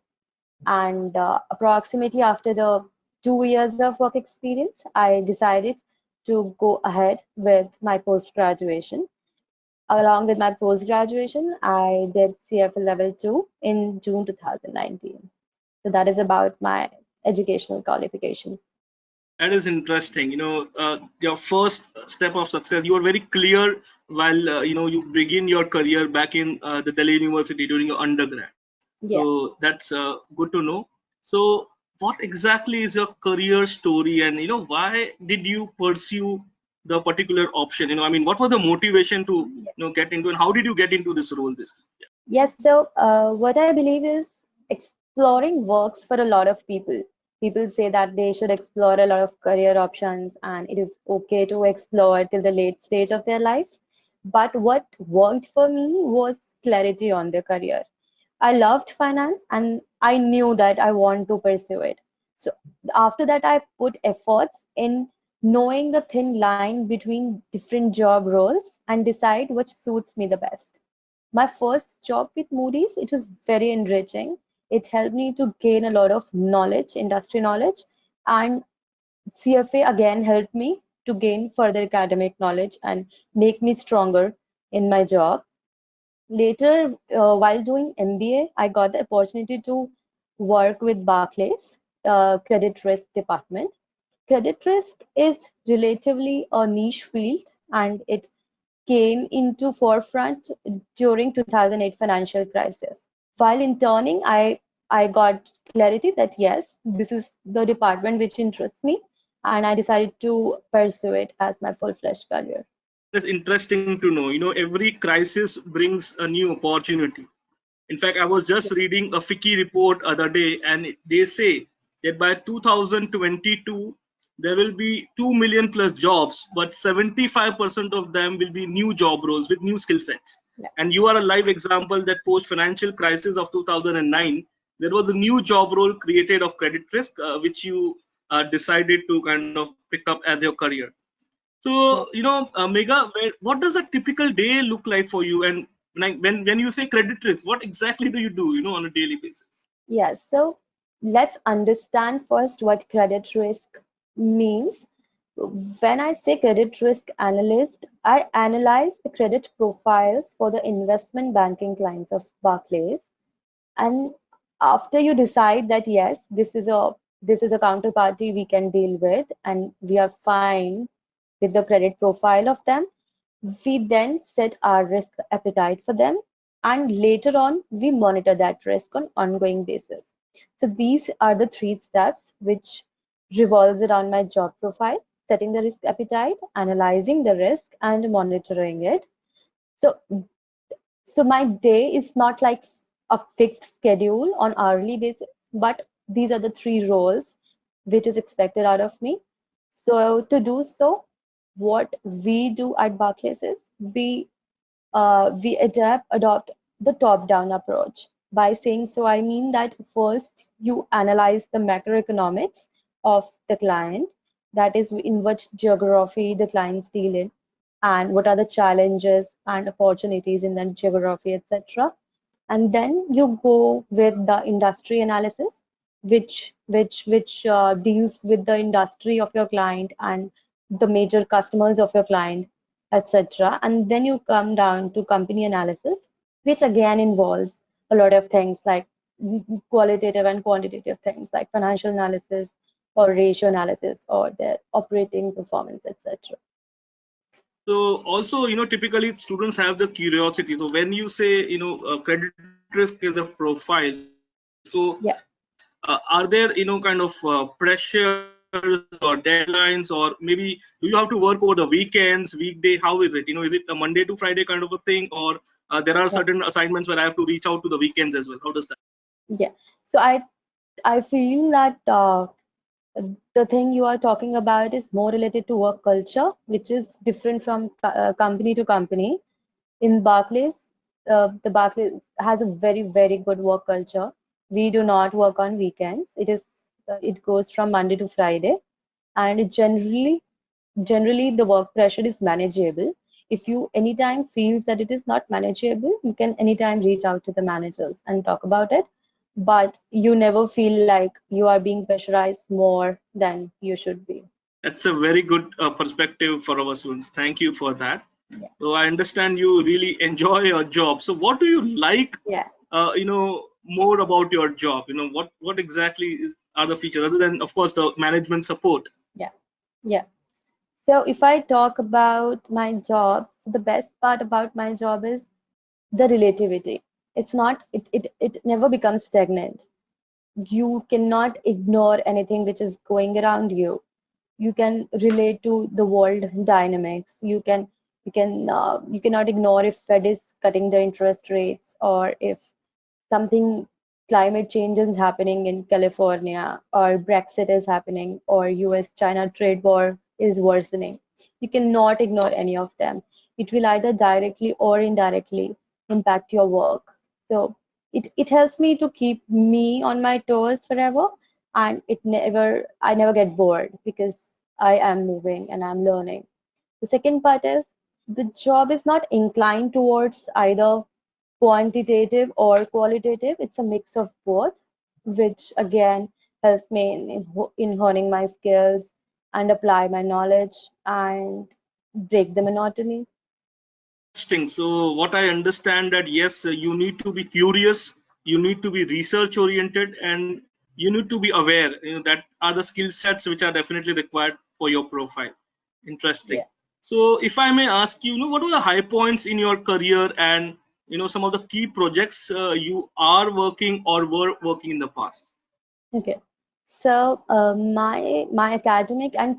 and approximately after the 2 years of work experience, I decided to go ahead with my post graduation. Along with my post graduation, I did CFA level 2 in June 2019. So that is about my educational qualifications. That is interesting. Your first step of success, you were very clear while you begin your career back in the Delhi University during your undergrad. Yeah. So that's good to know. So what exactly is your career story, and why did you pursue the particular option? I mean, what was the motivation to get into, and how did you get into this role? This. Yes, so what I believe is exploring works for a lot of people. People say that they should explore a lot of career options and it is okay to explore till the late stage of their life. But what worked for me was clarity on their career. I loved finance and I knew that I want to pursue it. So after that, I put efforts in knowing the thin line between different job roles and decide which suits me the best. My first job with Moody's, it was very enriching. It helped me to gain a lot of knowledge, industry knowledge, and CFA again helped me to gain further academic knowledge and make me stronger in my job. Later, while doing MBA, I got the opportunity to work with Barclays credit risk department. Credit risk is relatively a niche field, and it came into forefront during 2008 financial crisis. While interning, I got clarity that yes, this is the department which interests me, and I decided to pursue it as my full-fledged career. That is interesting to know. Every crisis brings a new opportunity. In fact, I was just reading a FICCI report other day, and they say that by 2022 there will be 2 million plus jobs, but 75% of them will be new job roles with new skill sets. Yeah. And you are a live example that post financial crisis of 2009, there was a new job role created of credit risk, which you decided to kind of pick up as your career. So, Yeah. Megha, what does a typical day look like for you? And when you say credit risk, what exactly do you do, on a daily basis? Yes, so let's understand first what credit risk means. When I say credit risk analyst, I analyze the credit profiles for the investment banking clients of Barclays. And after you decide that yes, this is a counterparty we can deal with and we are fine with the credit profile of them, we then set our risk appetite for them, and later on we monitor that risk on ongoing basis. So these are the three steps which revolves around my job profile: setting the risk appetite, analyzing the risk, and monitoring it. So my day is not like a fixed schedule on hourly basis, but these are the three roles which is expected out of me. So to do so, what we do at Barclays is we adopt the top-down approach. By saying so, I mean that first you analyze the macroeconomics of the client, that is, in which geography the clients deal in, and what are the challenges and opportunities in that geography, etc. And then you go with the industry analysis, which deals with the industry of your client and the major customers of your client, etc. And then you come down to company analysis, which again involves a lot of things like qualitative and quantitative things like financial analysis or ratio analysis or their operating performance, etc. So also, typically students have the curiosity. So when you say, credit risk is a profile, so Yeah. are there, kind of pressures or deadlines, or maybe do you have to work over the weekends, weekday? How is it? Is it a Monday to Friday kind of a thing, or there are certain Yeah. assignments where I have to reach out to the weekends as well? How does that work? Yeah. So I feel that the thing you are talking about is more related to work culture, which is different from company to company. In Barclays, the Barclays has a very, very good work culture. We do not work on weekends. It goes from Monday to Friday, and generally the work pressure is manageable. If you anytime feels that it is not manageable, you can anytime reach out to the managers and talk about it. But you never feel like you are being pressurized more than you should be. That's a very good perspective for our students. Thank you for that. Yeah. So I understand you really enjoy your job. So what do you like, Yeah. more about your job? What exactly are the features other than, of course, the management support? Yeah. Yeah. So if I talk about my job, so the best part about my job is the relativity. It never becomes stagnant. You cannot ignore anything which is going around you. You can relate to the world dynamics. You cannot ignore if Fed is cutting the interest rates, or if something climate change is happening in California, or Brexit is happening, or US China trade war is worsening. You cannot ignore any of them. It will either directly or indirectly impact your work. So it helps me to keep me on my toes forever, and I never get bored because I am moving and I'm learning. The second part is the job is not inclined towards either quantitative or qualitative. It's a mix of both, which again helps me in honing my skills and apply my knowledge and break the monotony. Interesting. So what I understand that yes, you need to be curious, you need to be research oriented, and you need to be aware. That are the skill sets which are definitely required for your profile. Interesting. Yeah. So if I may ask you, what were the high points in your career, and some of the key projects you are working or were working in the past? Okay. So my academic and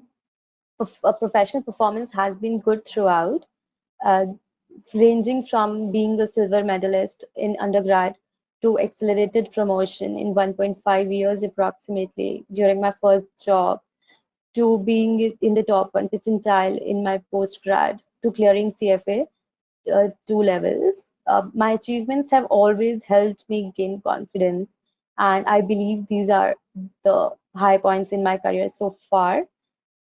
professional performance has been good throughout, uh, ranging from being a silver medalist in undergrad to accelerated promotion in 1.5 years approximately during my first job, to being in the top 1 percentile in my postgrad, to clearing CFA 2 levels. My achievements have always helped me gain confidence, and I believe these are the high points in my career so far.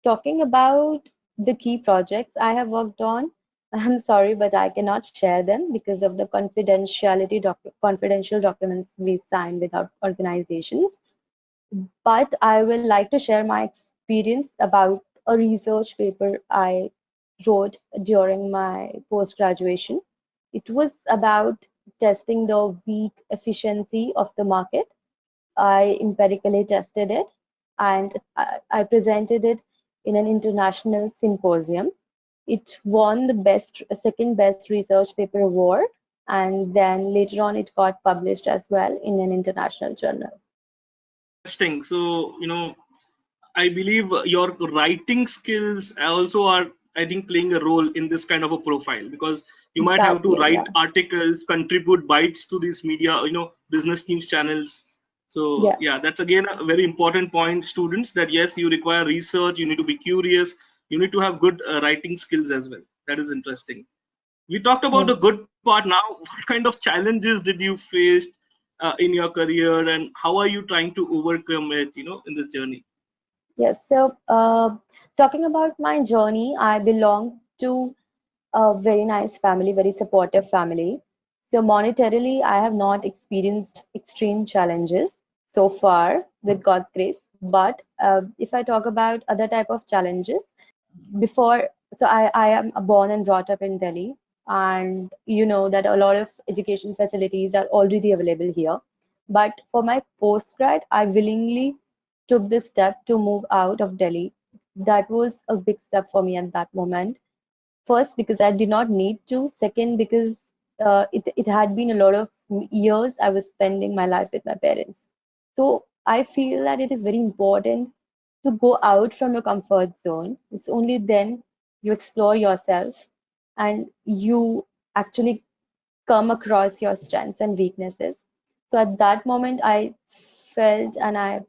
Talking about the key projects I have worked on, I'm sorry, but I cannot share them because of the confidential documents we sign with our organizations. But I will like to share my experience about a research paper I wrote during my post-graduation. It was about testing the weak efficiency of the market. I empirically tested it, and I presented it in an international symposium. It won the second best research paper award, and then later on it got published as well in an international journal. Interesting. So, I believe your writing skills also are, I think, playing a role in this kind of a profile, because you might have to Exactly, yeah. write articles, contribute bites to these media, business news channels. So Yeah. yeah, that's again a very important point, students, that yes, you require research, you need to be curious, you need to have good writing skills as well. That is interesting. We talked about Yeah. the good part. Now, what kind of challenges did you face in your career, and how are you trying to overcome it, in this journey? Yes. So, talking about my journey, I belong to a very nice family, very supportive family. So, monetarily, I have not experienced extreme challenges so far with God's grace. But if I talk about other type of challenges, before, so I am born and brought up in Delhi, and you know that a lot of education facilities are already available here. But for my postgrad, I willingly took the step to move out of Delhi. That was a big step for me at that moment. First, because I did not need to. Second, because it had been a lot of years I was spending my life with my parents. So I feel that it is very important to go out from your comfort zone. It's only then you explore yourself and you actually come across your strengths and weaknesses. So at that moment, I felt and I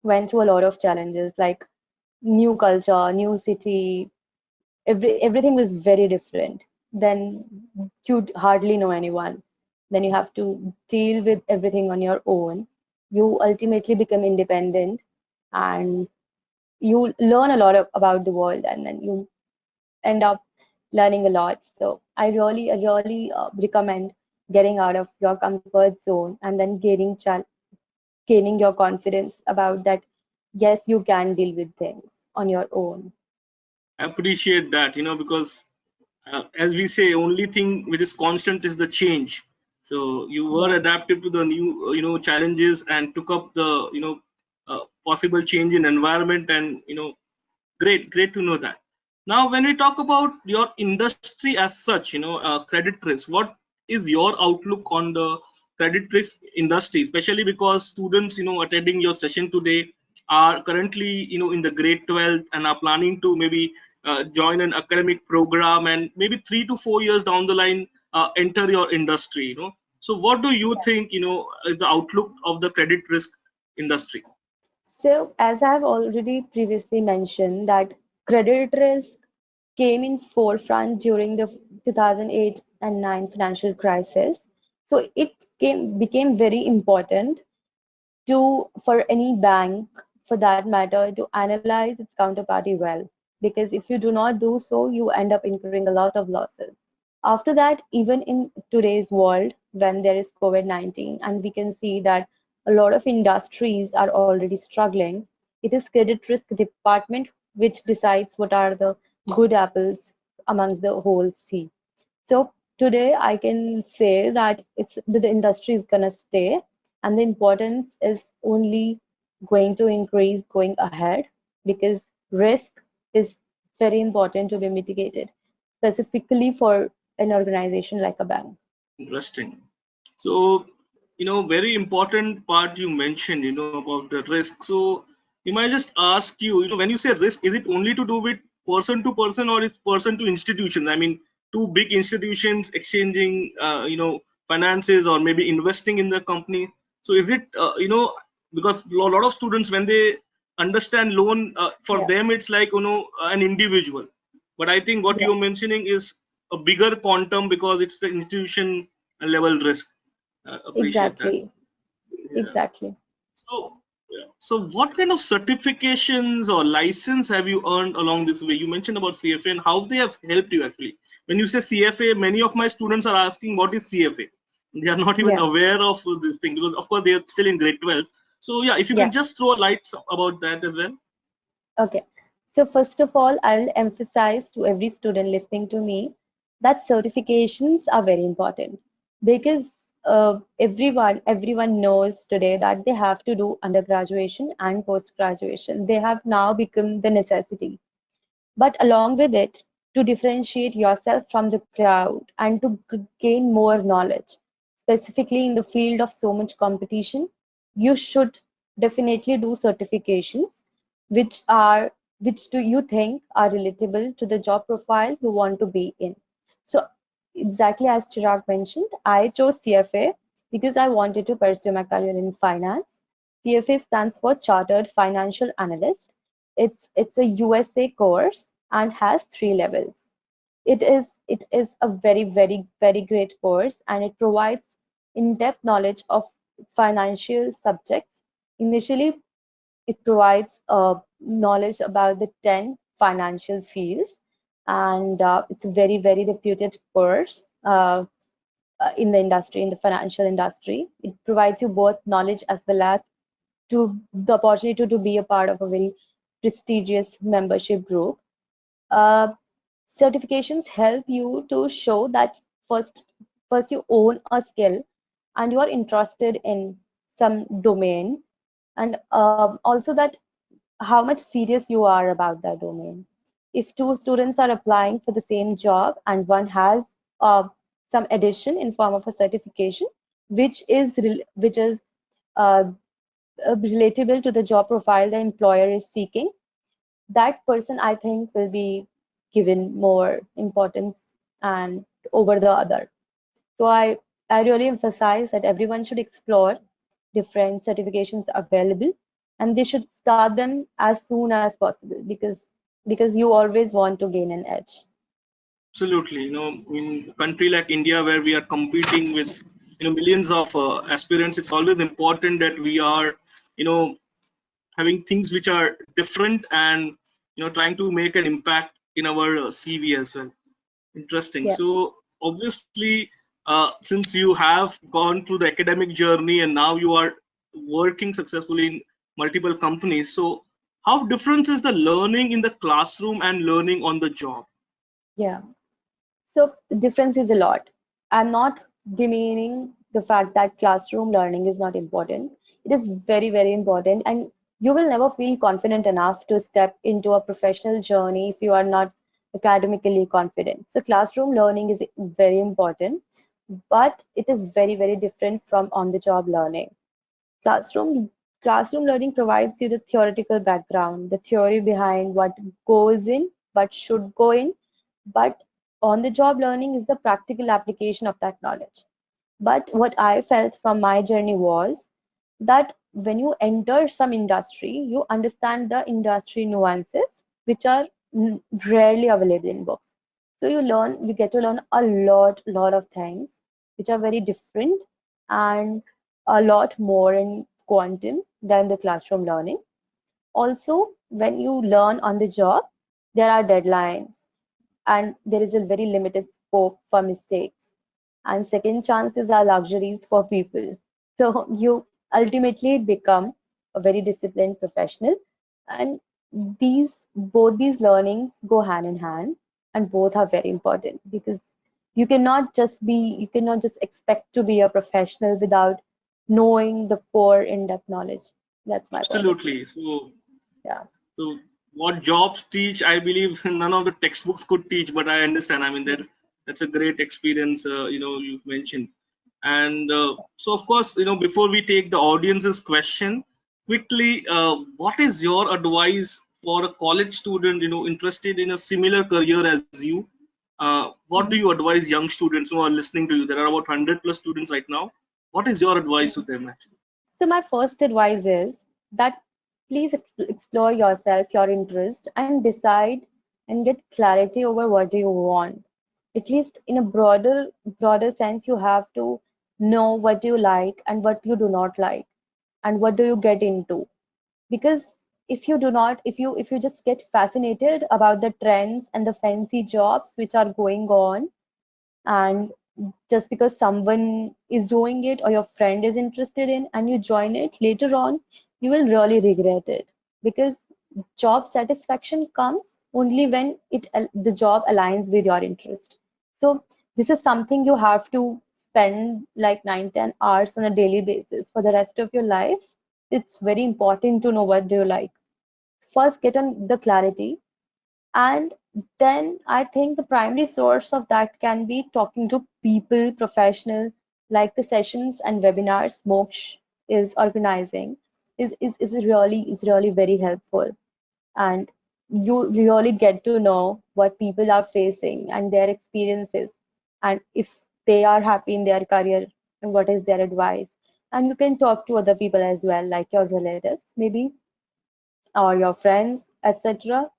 went through a lot of challenges like new culture, new city, everything was very different. Then you'd hardly know anyone. Then you have to deal with everything on your own. You ultimately become independent and you learn a lot about the world, and then you end up learning a lot. So I really recommend getting out of your comfort zone and then gaining your confidence about that. Yes, you can deal with things on your own. I appreciate that, because as we say, only thing which is constant is the change. So you were Yeah. adaptive to the new, challenges, and took up the, possible change in environment, and great to know that. Now, when we talk about your industry as such, credit risk, what is your outlook on the credit risk industry, especially because students, attending your session today are currently, in the grade 12 and are planning to maybe join an academic program, and maybe 3 to 4 years down the line, enter your industry, So what do you think, is the outlook of the credit risk industry? So, as I've already previously mentioned, that credit risk came in forefront during the 2008 and 9 financial crisis. So became very important for any bank, for that matter, to analyze its counterparty well. Because if you do not do so, you end up incurring a lot of losses. After that, even in today's world, when there is COVID-19, and we can see that a lot of industries are already struggling, it is credit risk department which decides what are the good apples amongst the whole sea. So today I can say that the industry is gonna stay, and the importance is only going to increase going ahead, because risk is very important to be mitigated, specifically for an organization like a bank. Interesting. So very important part you mentioned, about the risk. So you might just ask you, when you say risk, is it only to do with person to person, or it's person to institutions? I mean, two big institutions exchanging, finances, or maybe investing in the company. So is it, because a lot of students, when they understand loan, for Yeah, them it's like, an individual. But I think what yeah, you're mentioning is a bigger quantum, because it's the institution level risk. Appreciate that. exactly, Yeah. exactly. So, yeah. So what kind of certifications or license have you earned along this way? You mentioned about CFA and how they have helped you actually. When you say CFA, many of my students are asking what is CFA. They are not even Yeah, aware of this thing, because of course they are still in grade 12. So yeah, if you can yeah. just throw a light about that as well. Okay. So first of all, I will emphasize to every student listening to me that certifications are very important because everyone knows today that they have to do undergraduation and post graduation. They have now become the necessity. But along with it, to differentiate yourself from the crowd and to gain more knowledge, specifically in the field of so much competition, you should definitely do certifications which are which do you think are relatable to the job profile you want to be in. So exactly as Chirag mentioned, I chose CFA because I wanted to pursue my career in finance. CFA stands for Chartered Financial Analyst. It's a USA course and has 3 levels. It is a very great course, and it provides in-depth knowledge of financial subjects. Initially, it provides knowledge about the 10 financial fields, and it's a very reputed course in the industry, in the financial industry. It provides you both knowledge as well as to the opportunity to be a part of a very prestigious membership group. Uh, Certifications help you to show that first you own a skill and you are interested in some domain, and also that how much serious you are about that domain. If two students are applying for the same job and one has some addition in form of a certification, which is uh, relatable to the job profile the employer is seeking, that person I think will be given more importance and over the other. So I really emphasize that everyone should explore different certifications available, and they should start them as soon as possible because you always want to gain an edge. Absolutely. In a country like India, where we are competing with, millions of aspirants, it's always important that we are, you know, having things which are different, and trying to make an impact in our CV as well. Interesting. Yeah. So obviously, since you have gone through the academic journey and now you are working successfully in multiple companies, so how different is the learning in the classroom and learning on the job? Yeah. So the difference is a lot. I'm not demeaning the fact that classroom learning is not important. It is very important, and you will never feel confident enough to step into a professional journey if you are not academically confident. So classroom learning is very important, but it is very different from on-the-job learning. Classroom classroom learning provides you the theoretical background, the theory behind what goes in, what should go in, but on the job learning is the practical application of that knowledge. But what I felt from my journey was that when you enter some industry, you understand the industry nuances which are rarely available in books. So you get to learn a lot of things which are very different and a lot more in quantum than the classroom learning. Also, when you learn on the job, there are deadlines and there is a very limited scope for mistakes. And second chances are luxuries for people. So you ultimately become a very disciplined professional. And both these learnings go hand in hand, and both are very important because you cannot just expect to be a professional without knowing the core in-depth knowledge. That's my point of view. Absolutely. So, Yeah. so what jobs teach, I believe none of the textbooks could teach, but I understand. I mean, that's a great experience. You've mentioned. And so, of course, before we take the audience's question, quickly, what is your advice for a college student, interested in a similar career as you? What do you Mhm. advise young students who are listening to you? There are about 100 plus students right now. What is your advice to them, actually? So my first advice is that please explore yourself, your interest, and decide and get clarity over what do you want. At least in a broader sense, you have to know what you like and what you do not like, and what do you get into. Because if you do not, if you just get fascinated about the trends and the fancy jobs which are going on, and just because someone is doing it or your friend is interested in and you join it later on, you will really regret it, because job satisfaction comes only when the job aligns with your interest. So this is something you have to spend like 9-10 hours on a daily basis for the rest of your life. It's very important to know what do you like. First get on the clarity, and then I think the primary source of that can be talking to people, professional, like the sessions and webinars Moksh is organizing is really very helpful. And you really get to know what people are facing and their experiences, and if they are happy in their career and what is their advice. And you can talk to other people as well, like your relatives maybe, or your friends, etc.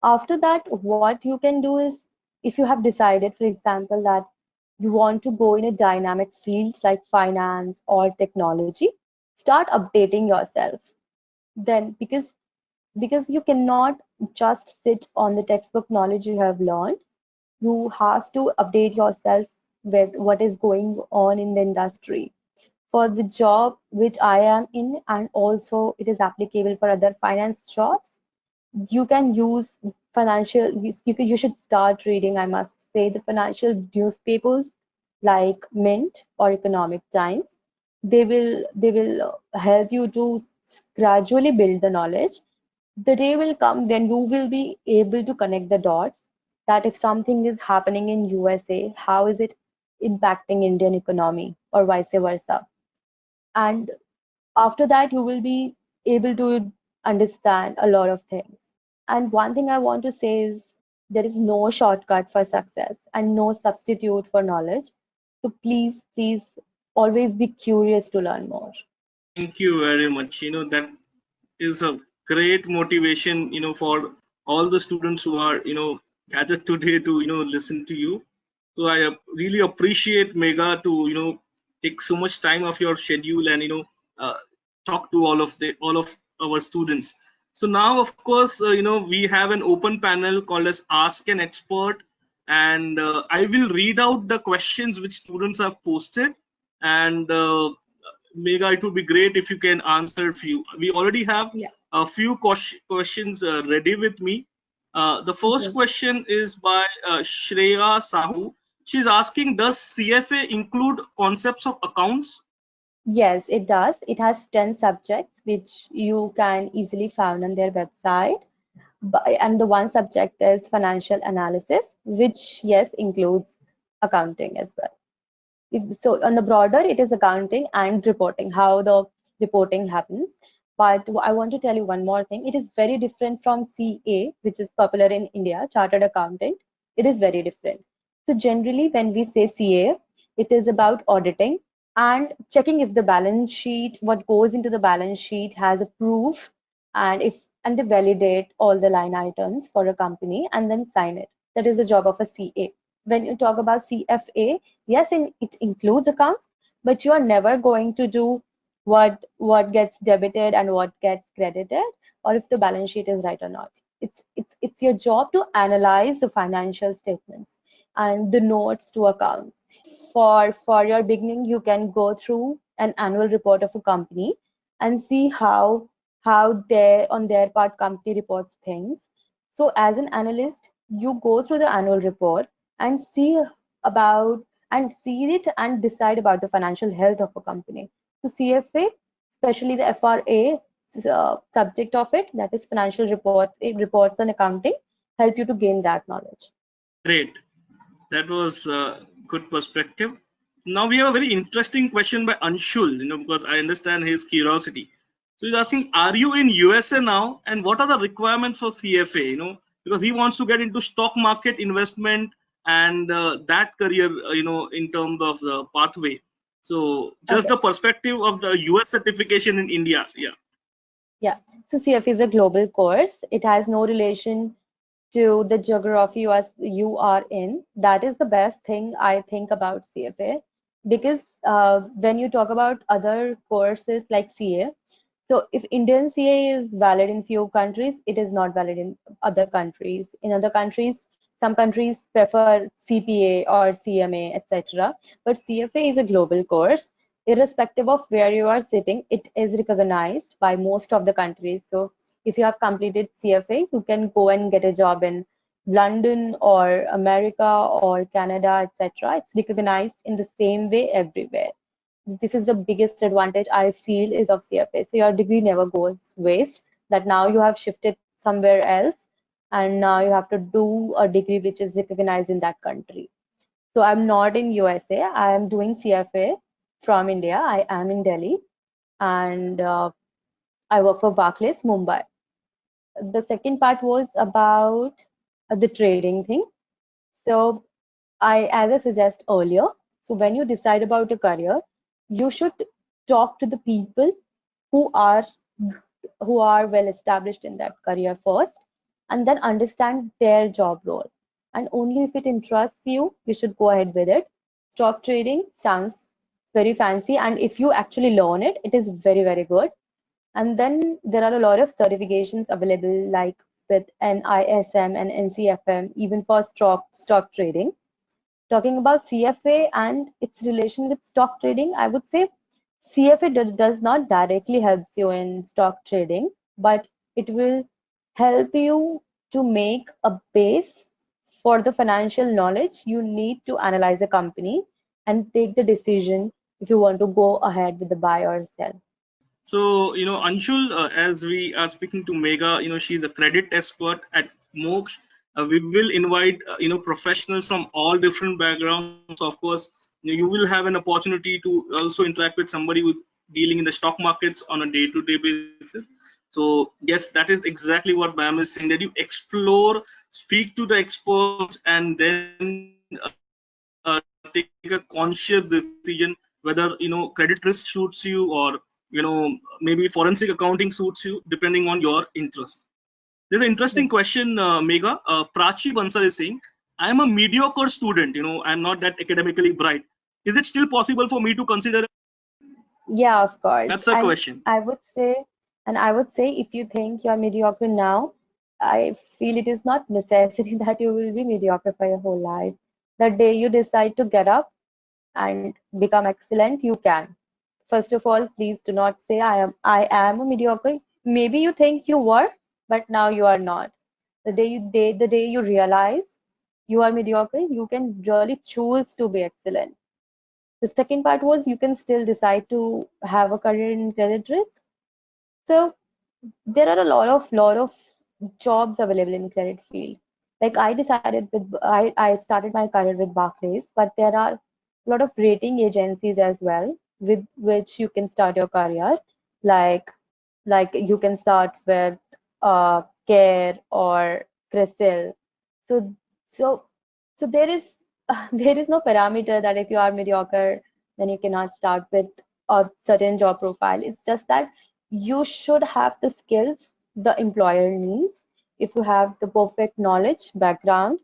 After that, what you can do is, if you have decided, for example, that you want to go in a dynamic field like finance or technology, start updating yourself. Then, because you cannot just sit on the textbook knowledge you have learned, you have to update yourself with what is going on in the industry. For the job which I am in, and also it is applicable for other finance jobs, you can use financial, you should start reading, I must say, the financial newspapers like Mint or Economic Times. They will help you to gradually build the knowledge. The day will come when you will be able to connect the dots, that if something is happening in USA, how is it impacting Indian economy or vice versa. And after that, you will be able to understand a lot of things. And one thing I want to say is, there is no shortcut for success and no substitute for knowledge. So please always be curious to learn more. Thank you very much. That is a great motivation, for all the students who are, gathered today to, listen to you. So I really appreciate Mega to, take so much time of your schedule and, uh, talk to all of our students. So now, of course, we have an open panel called as Ask an Expert, and I will read out the questions which students have posted, and Mega, it would be great if you can answer a few. We already have Yeah. a few questions ready with me. The first Okay. question is by Shreya Sahu. She's asking, does CFA include concepts of accounts? Yes, it does. It has 10 subjects which you can easily find on their website. And the one subject is financial analysis, which, yes, includes accounting as well. So on the broader, it is accounting and reporting, how the reporting happens. But I want to tell you one more thing. It is very different from CA, which is popular in India, Chartered Accountant. It is very different. So generally, when we say CA, it is about auditing and checking if the balance sheet, what goes into the balance sheet has a proof, and they validate all the line items for a company and then sign it. That is the job of a CA. When you talk about CFA, yes, it includes accounts, but you are never going to do what gets debited and what gets credited, or if the balance sheet is right or not. It's your job to analyze the financial statements and the notes to accounts. For your beginning, you can go through an annual report of a company and see how they on their part company reports things. So as an analyst, you go through the annual report and about see it and decide about the financial health of a company. So CFA, especially the FRA subject of it, that is financial reports and accounting, help you to gain that knowledge. Great. That was a good perspective. Now we have a very interesting question by Anshul, because I understand his curiosity. So he's asking, are you in USA now, and what are the requirements for CFA? Because he wants to get into stock market investment and that career, in terms of the pathway. So just Okay. the perspective of the US certification in India. Yeah. Yeah. So CFA is a global course. It has no relation to the geography you are in. That is the best thing I think about CFA, because when you talk about other courses like CA, so if Indian CA is valid in few countries, it is not valid in other countries. In other countries, some countries prefer CPA or CMA, etc. But CFA is a global course. Irrespective of where you are sitting, it is recognized by most of the countries. So if you have completed CFA, you can go and get a job in London or America or Canada, etc. It's recognized in the same way everywhere. This is the biggest advantage I feel is of CFA. So your degree never goes waste. That now you have shifted somewhere else, and now you have to do a degree which is recognized in that country. So I'm not in USA. I am doing CFA from India. I am in Delhi, and I work for Barclays, Mumbai. The second part was about the trading thing. So as I suggest earlier, so when you decide about a career, you should talk to the people who are who are well established in that career first, and then understand their job role. And only if it interests you, you should go ahead with it. Stock trading sounds very fancy, and if you actually learn it, it is very, very good. And then there are a lot of certifications available, like with NISM and NCFM, even for stock trading. Talking about CFA and its relation with stock trading, I would say CFA does not directly helps you in stock trading, but it will help you to make a base for the financial knowledge you need to analyze a company and take the decision if you want to go ahead with the buy or sell. So, Anshul, as we are speaking to Mega, she's a credit expert at Moksh. We will invite, professionals from all different backgrounds. Of course, you will have an opportunity to also interact with somebody who's dealing in the stock markets on a day-to-day basis. So, yes, that is exactly what Bam is saying, that you explore, speak to the experts, and then take a conscious decision whether, credit risk suits you, or maybe forensic accounting suits you, depending on your interest. There's an interesting question, Yeah. Megha. Prachi Bansal is saying, I am a mediocre student, I'm not that academically bright. Is it still possible for me to consider a career? Yeah, of That's course. a question. I would say, and I would say if you think you're mediocre now, I feel it is not necessary that you will be mediocre for your whole life. The day you decide to get up and become excellent, you can. First of all, please do not say I am a mediocre. Maybe you think you were, but now you are not. The day you realize you are mediocre, you can really choose to be excellent. The second part was you can still decide to have a career in credit risk. So there are a lot of jobs available in credit field. Like I started my career with Barclays, but there are a lot of rating agencies as well with which you can start your career. Like you can start with Care or Crisil. So so so there is there is no parameter that if you are mediocre, then you cannot start with a certain job profile. It's just that you should have the skills the employer needs. If you have the perfect knowledge background,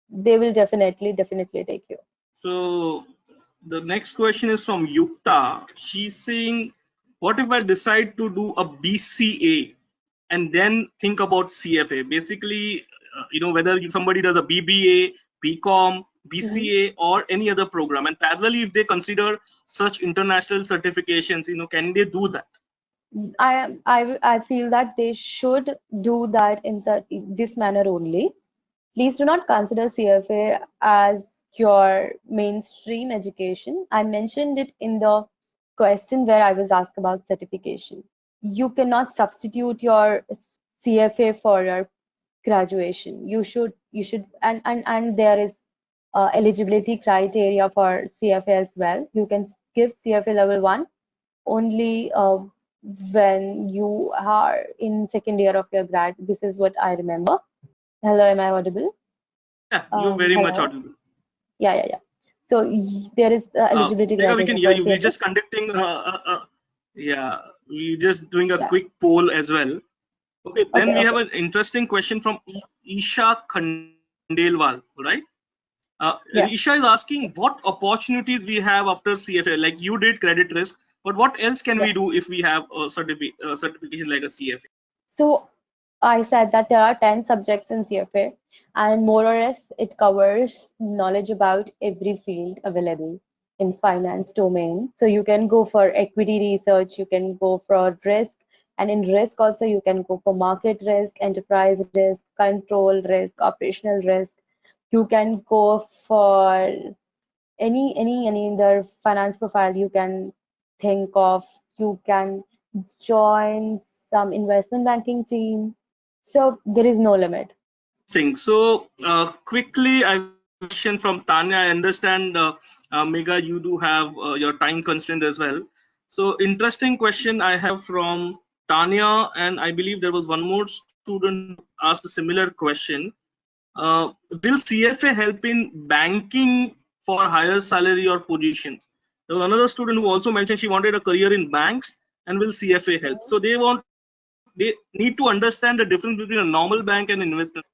they will definitely take you. So the next question is from Yukta. She's saying, what if I decide to do a BCA and then think about CFA? Basically, whether somebody does a BBA, BCom, Mhm. BCA, or any other program, and parallelly, if they consider such international certifications, can they do that? I feel that they should do that in this manner only. Please do not consider CFA as your mainstream education. I mentioned it in the question where I was asked about certification. You cannot substitute your CFA for your graduation. You should and there is eligibility criteria for CFA as well. You can give CFA level 1 only when you are in second year of your grad. This is what I remember. Hello, am I audible? Yeah, you're very much Hello. audible. Yeah. So there is eligibility Megha, we can criteria hear for you. We're CFA. just conducting, yeah, we're just doing a Yeah. quick poll as well. Okay, then Okay. we have Okay. an interesting question from Isha Khandelwal, right? Isha is Yeah. asking what opportunities we have after CFA. Like you did credit risk, but what else can we Yeah. do if we have a certification like a CFA? So I said that there are 10 subjects in CFA, and more or less it covers knowledge about every field available in finance domain. So you can go for equity research, you can go for risk, and in risk also you can go for market risk, enterprise risk, control risk, operational risk. You can go for any other finance profile you can think of. You can join some investment banking team. So there is no limit. Interesting. So, quickly, I will take a question from Tanya. I understand, Mega, you do have your time constraint as well. So, interesting question I have from Tanya, and I believe there was one more student who asked a similar question. Will CFA help in banking for higher salary or position? There was another student who also mentioned she wanted a career in banks, and will CFA help? So they need to understand the difference between a normal bank and investment.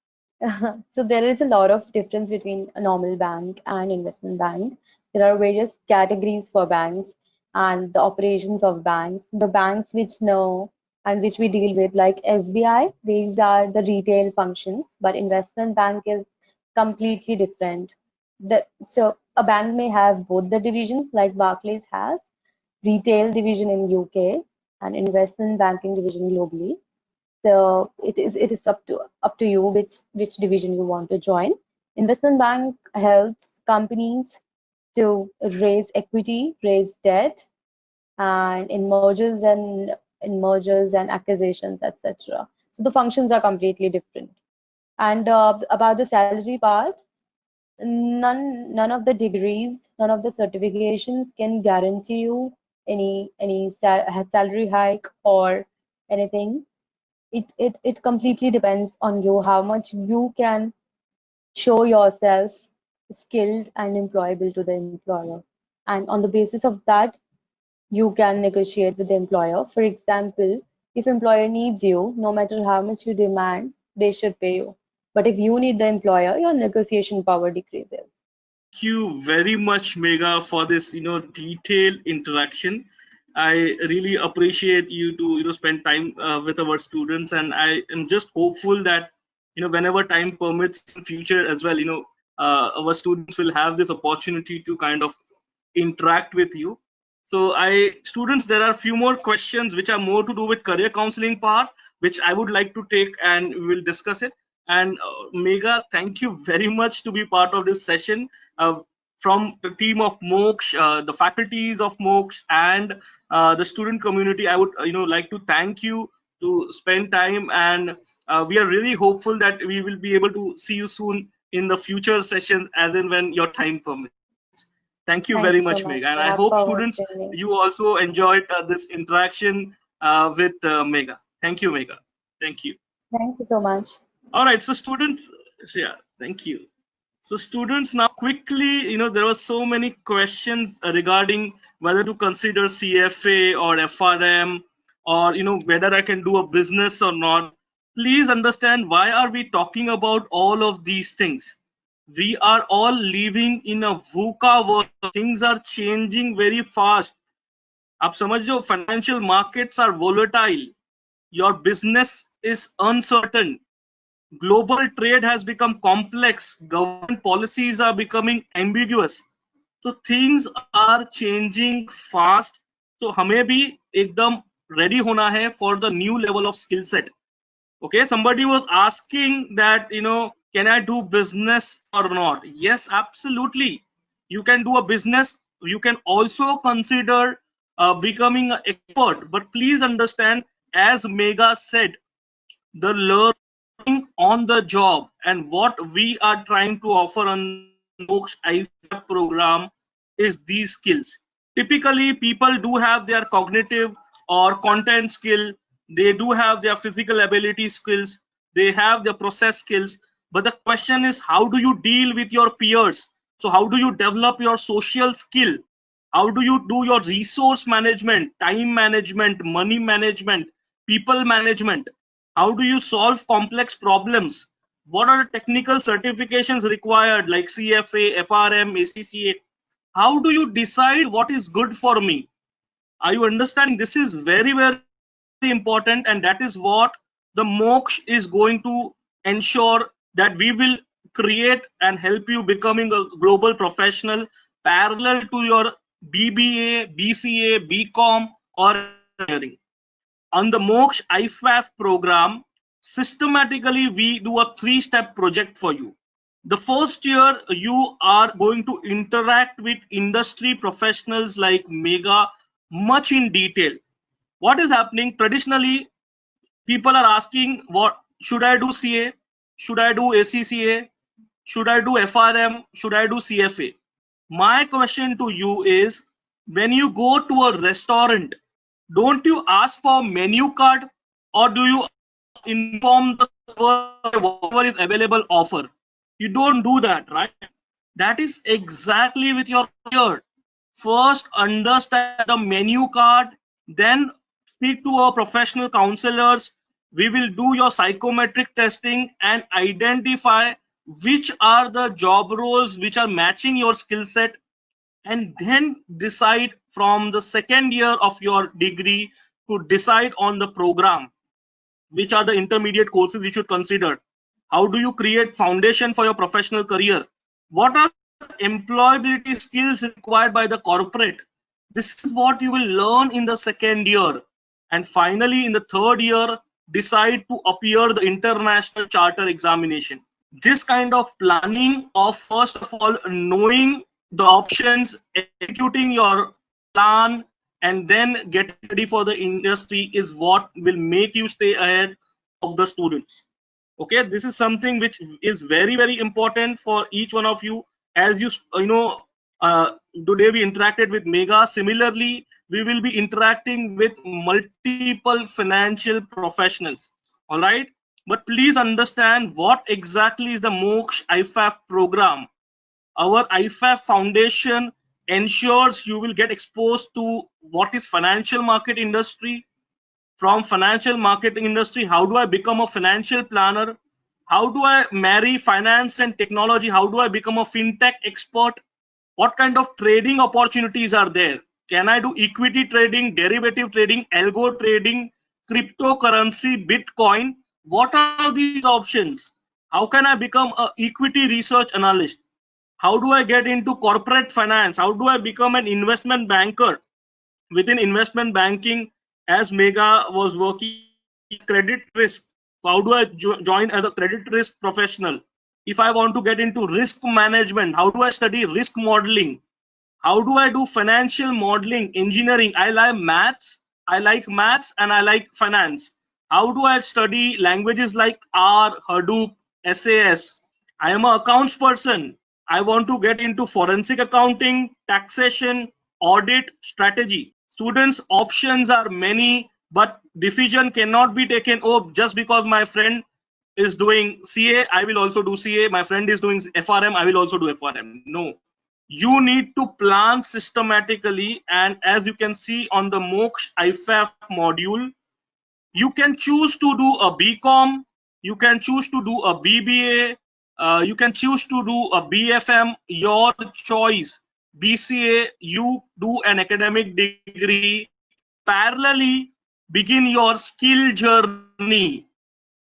So there is a lot of difference between a normal bank and investment bank. There are various categories for banks and the operations of banks. The banks which know and which we deal with, like SBI, these are the retail functions, but investment bank is completely different. So a bank may have both the divisions, like Barclays has, retail division in UK and investment banking division globally. So it is up to you which division you want to join. Investment bank helps companies to raise equity, raise debt, and in mergers and acquisitions, etc. So the functions are completely different. And about the salary part, none of the degrees, none of the certifications can guarantee you any salary hike or anything. It completely depends on you how much you can show yourself skilled and employable to the employer, and on the basis of that you can negotiate with the employer. For example, if employer needs you, no matter how much you demand, they should pay you. But if you need the employer, your negotiation power decreases. Thank you very much, Mega, for this detailed interaction. I really appreciate you to spend time with our students, and I am just hopeful that whenever time permits in future as well, our students will have this opportunity to kind of interact with you. So students, there are a few more questions which are more to do with career counseling part, which I would like to take and we will discuss it. And Mega, thank you very much to be part of this session. From the team of Moksh, the faculties of Moksh, and the student community, I would like to thank you to spend time, and we are really hopeful that we will be able to see you soon in the future sessions as and when your time permits. Thank you very Thank much, you so Meg. much, And I hope Saurabh, for students, hosting me. you also enjoyed this interaction with Mega. Thank you, Mega. Thank you. Thank you so much. All right, so students, yeah, thank you. So students, now quickly, there were so many questions regarding whether to consider CFA or FRM, or whether I can do a business or not. Please understand, why are we talking about all of these things? We are all living in a VUCA world. Things are changing very fast. आप समझो, financial markets are volatile. Your business is uncertain. Global trade has become complex. Government policies are becoming ambiguous. So things are changing fast. So हमें भी एकदम ready होना है for the new level of skill set. Okay, somebody was asking that, can I do business or not? Yes, absolutely. You can do a business. You can also consider becoming an expert. But please understand, as Mega said, the learning on the job, and what we are trying to offer on the Moksh IFAP program is these skills. Typically, people do have their cognitive or content skill, they do have their physical ability skills, they have their process skills. But the question is, how do you deal with your peers? So, how do you develop your social skill? How do you do your resource management, time management, money management, people management? How do you solve complex problems? What are the technical certifications required like CFA, FRM, ACCA? How do you decide what is good for me? Are you understanding? This is very, very important, and that is what the Moksh is going to ensure, that we will create and help you becoming a global professional parallel to your BBA, BCA, BCom, or engineering. On the Moksh IFAF program, systematically we do a 3-step project for you. The first year, you are going to interact with industry professionals like Mega much in detail. What is happening? Traditionally, people are asking, what should I do? CA? Should I do ACCA? Should I do FRM? Should I do CFA? My question to you is, when you go to a restaurant, don't you ask for menu card, or do you inform the server whatever is available offer? You don't do that, right? That is exactly with your career. First, understand the menu card, then speak to our professional counselors. We will do your psychometric testing and identify which are the job roles which are matching your skill set, and then decide from the second year of your degree to decide on the program, which are the intermediate courses you should consider. How do you create foundation for your professional career? What are the employability skills required by the corporate? This is what you will learn in the second year. And finally, in the third year, decide to appear the international charter examination. This kind of planning of, first of all, knowing the options, executing your plan, and then get ready for the industry is what will make you stay ahead of the students. Okay, this is something which is very, very important for each one of you. As uh, today we interacted with Mega. Similarly, we will be interacting with multiple financial professionals. All right, but please understand what exactly is the Moksh IFAF program. Our IFAF foundation ensures you will get exposed to what is financial market industry. From financial marketing industry, how do I become a financial planner? How do I marry finance and technology? How do I become a fintech expert? What kind of trading opportunities are there? Can I do equity trading, derivative trading, algo trading, cryptocurrency, Bitcoin? What are these options? How can I become a equity research analyst? How do I get into corporate finance? How do I become an investment banker? Within investment banking, as Mega was working credit risk, how do I join as a credit risk professional? If I want to get into risk management, how do I study risk modeling? How do I do financial modeling, engineering? I like maths, and I like finance. How do I study languages like R, Hadoop, SAS? I am an accounts person. I want to get into forensic accounting, taxation, audit, strategy. Students, options are many, but decision cannot be taken, oh, just because my friend is doing CA, I will also do CA. My friend is doing FRM, I will also do FRM. No, you need to plan systematically. And as you can see on the Moksh IFAF module, you can choose to do a BCom, you can choose to do a BBA, you can choose to do a BFM, your choice. BCA, you do an academic degree. Parallelly, begin your skill journey,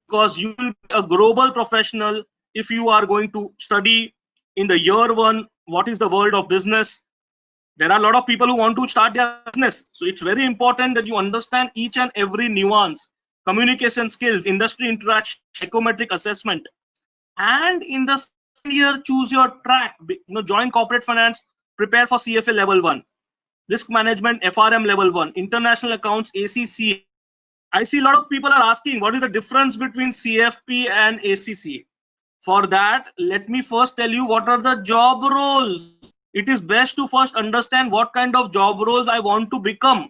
because you will be a global professional if you are going to study in the year one what is the world of business. There are a lot of people who want to start their business, so it's very important that you understand each and every nuance, communication skills, industry interaction, psychometric assessment. And in the second year, choose your track. Join corporate finance, prepare for CFA level 1, risk management FRM level 1, international accounts ACCA. I see a lot of people are asking what is the difference between CFP and ACCA. For that, let me first tell you what are the job roles. It is best to first understand what kind of job roles I want to become.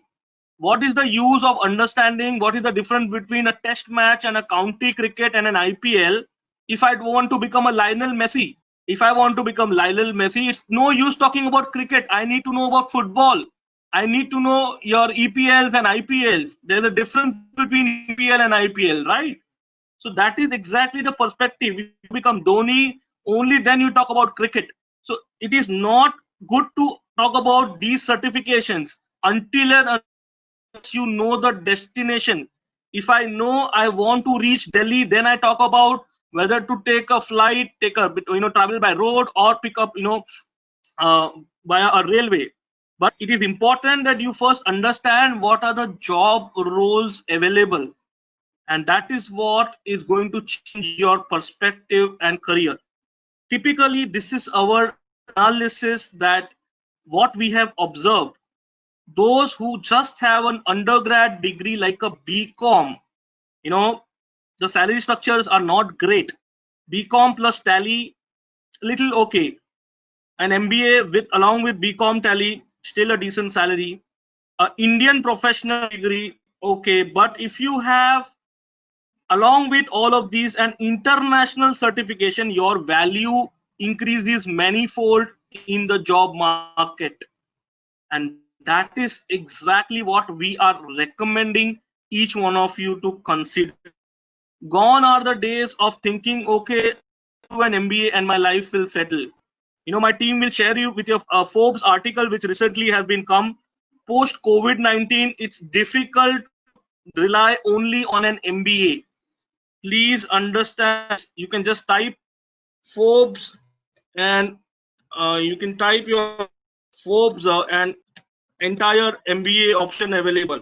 What is the use of understanding what is the difference between a test match and a county cricket and an IPL? If I want to become a Lionel Messi, if I want to become Lionel Messi, it's no use talking about cricket. I need to know about football. I need to know your EPLs and IPLs. There's a difference between EPL and IPL, right? So that is exactly the perspective. If you become Dhoni, only then you talk about cricket. So it is not good to talk about these certifications until and unless you know the destination. If I know I want to reach Delhi, then I talk about whether to take a flight, take a travel by road, or pick up uh, via a railway. But it is important that you first understand what are the job roles available, and that is what is going to change your perspective and career. Typically, this is our analysis that what we have observed. Those who just have an undergrad degree like a BCom, you know, the salary structures are not great. BCom plus Tally, little okay. An MBA with along with BCom Tally, still a decent salary. A Indian professional degree, okay. But if you have along with all of these an international certification, your value increases manifold in the job market. And that is exactly what we are recommending each one of you to consider. Gone are the days of thinking, okay, I'll do an MBA and my life will settle. My team will share you with your Forbes article, which recently has been come. Post COVID-19, it's difficult to rely only on an MBA. Please understand this. You can just type Forbes and you can type your Forbes and entire MBA option available.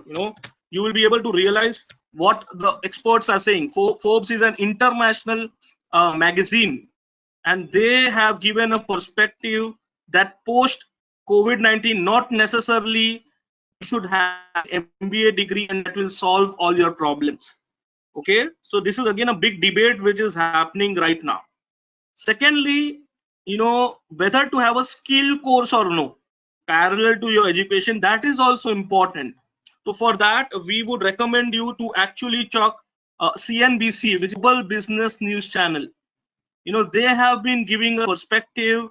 You will be able to realize what the experts are saying. Forbes is an international magazine, and they have given a perspective that post COVID-19, not necessarily you should have an MBA degree and that will solve all your problems. Okay, so this is again a big debate which is happening right now. Secondly, whether to have a skill course or no parallel to your education, that is also important. So for that, we would recommend you to actually check CNBC, which is Global Business News Channel. They have been giving a perspective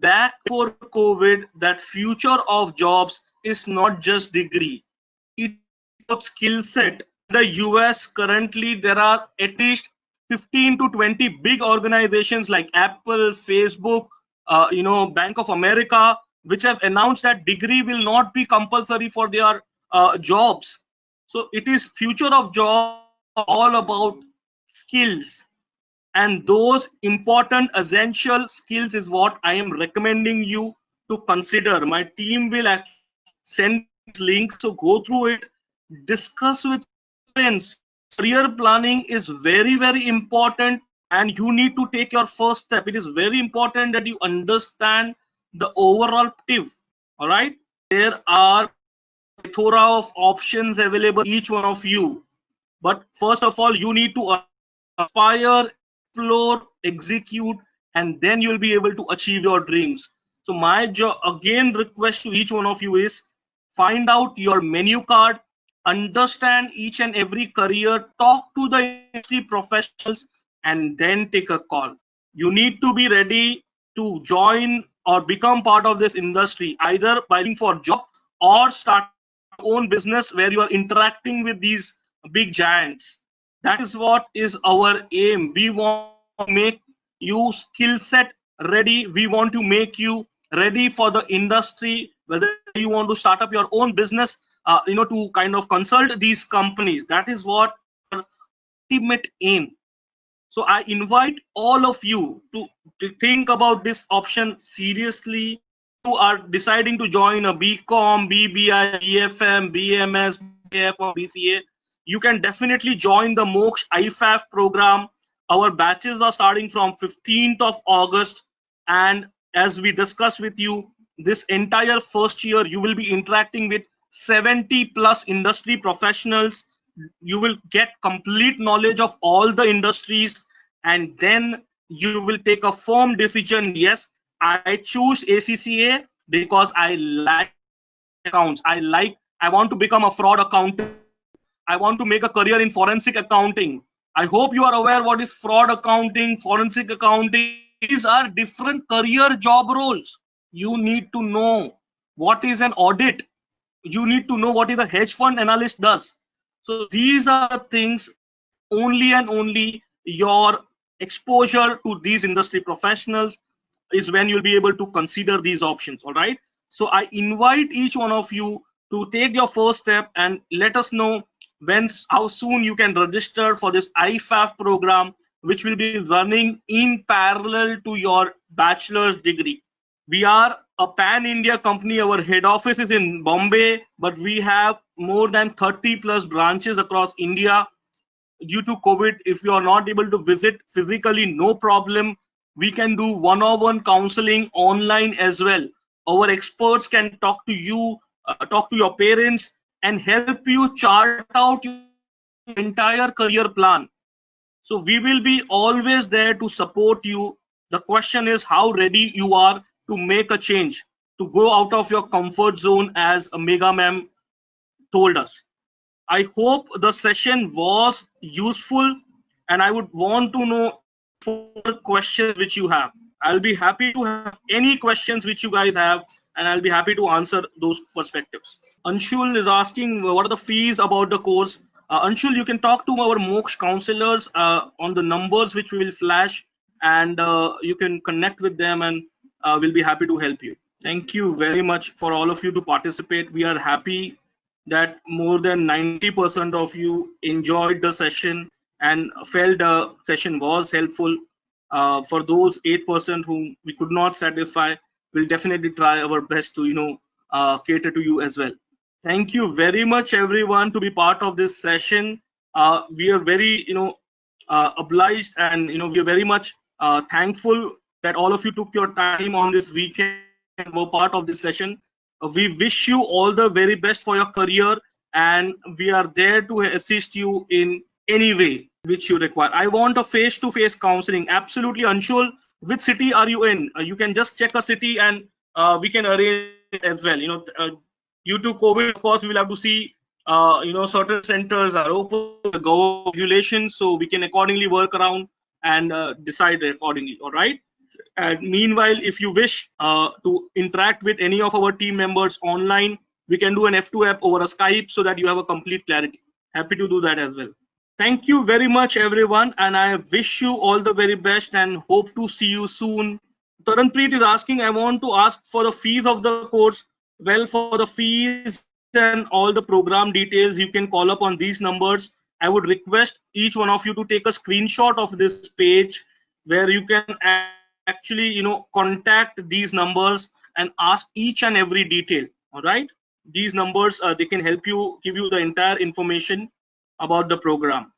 back before COVID that future of jobs is not just degree, it's about skill set. In the US currently there are at least 15 to 20 big organizations like Apple, Facebook, Bank of America, which have announced that degree will not be compulsory for their jobs. So it is future of jobs all about skills, and those important essential skills is what I am recommending you to consider. My team will actually send you these links, so go through it, discuss with your friends. Career planning is very, very important, and you need to take your first step. It is very important that you understand the overall perspective. All right, there are plethora of options available each one of you, but first of all you need to aspire, explore, execute, and then you'll be able to achieve your dreams. So my again request to each one of you is find out your menu card, understand each and every career, talk to the industry professionals, and then take a call. You need to be ready to join or become part of this industry either by looking for job or starting your own business where you are interacting with these big giants. That is what is our aim. We want to make you skill set ready. We want to make you ready for the industry, whether you want to start up your own business, to kind of consult these companies. That is what our ultimate aim. So I invite all of you to think about this option seriously. If you are deciding to join a BCom, BBI, BFM, BMS, BAF, or BCA, you can definitely join the Moksh IFAF program. Our batches are starting from 15th of August. And as we discussed with you, this entire first year, you will be interacting with 70 plus industry professionals. You will get complete knowledge of all the industries, and then you will take a firm decision. Yes, I choose ACCA because I like accounts. I want to become a fraud accountant. I want to make a career in forensic accounting. I hope you are aware what is fraud accounting, forensic accounting. These are different career job roles. You need to know what is an audit. You need to know what is a hedge fund analyst does. So these are the things only and only your exposure to these industry professionals is when you'll be able to consider these options. All right. So I invite each one of you to take your first step and let us know when, how soon you can register for this IFAF program, which will be running in parallel to your bachelor's degree. We are a pan India company. Our head office is in Bombay, but we have more than 30 plus branches across India. Due to COVID, if you are not able to visit physically, no problem. We can do one-on-one counseling online as well. Our experts can talk to you, talk to your parents, and help you chart out your entire career plan. So we will be always there to support you. The question is how ready you are to make a change, to go out of your comfort zone, as Mega Ma'am told us. I hope the session was useful, and I would want to know any further questions which you have. I'll be happy to have any questions which you guys have, and I'll be happy to answer those perspectives. Anshul is asking what are the fees about the course. Anshul, you can talk to our Moksh counselors on the numbers which we will flash, and you can connect with them, and we'll be happy to help you. Thank you very much for all of you to participate. We are happy that more than 90% of you enjoyed the session and felt the session was helpful. For those 8% whom we could not satisfy, we'll definitely try our best to cater to you as well. Thank you very much, everyone, to be part of this session. We are very obliged, and we are very much thankful that all of you took your time on this weekend and were part of this session. We wish you all the very best for your career, and we are there to assist you in any way which you require. I want a face-to-face counseling. Absolutely, Anshul. Which city are you in? You can just check a city, and we can arrange it as well. Due to COVID, of course, we will have to see. Certain centers are open, the government regulations, so we can accordingly work around and decide accordingly. All right. And meanwhile, if you wish to interact with any of our team members online, we can do an F2 app over a Skype so that you have a complete clarity. Happy to do that as well. Thank you very much, everyone, and I wish you all the very best and hope to see you soon. Taranpreet is asking, I want to ask for the fees of the course. Well, for the fees and all the program details, you can call up on these numbers. I would request each one of you to take a screenshot of this page where you can actually contact these numbers and ask each and every detail. All right, these numbers they can help you, give you the entire information about the program.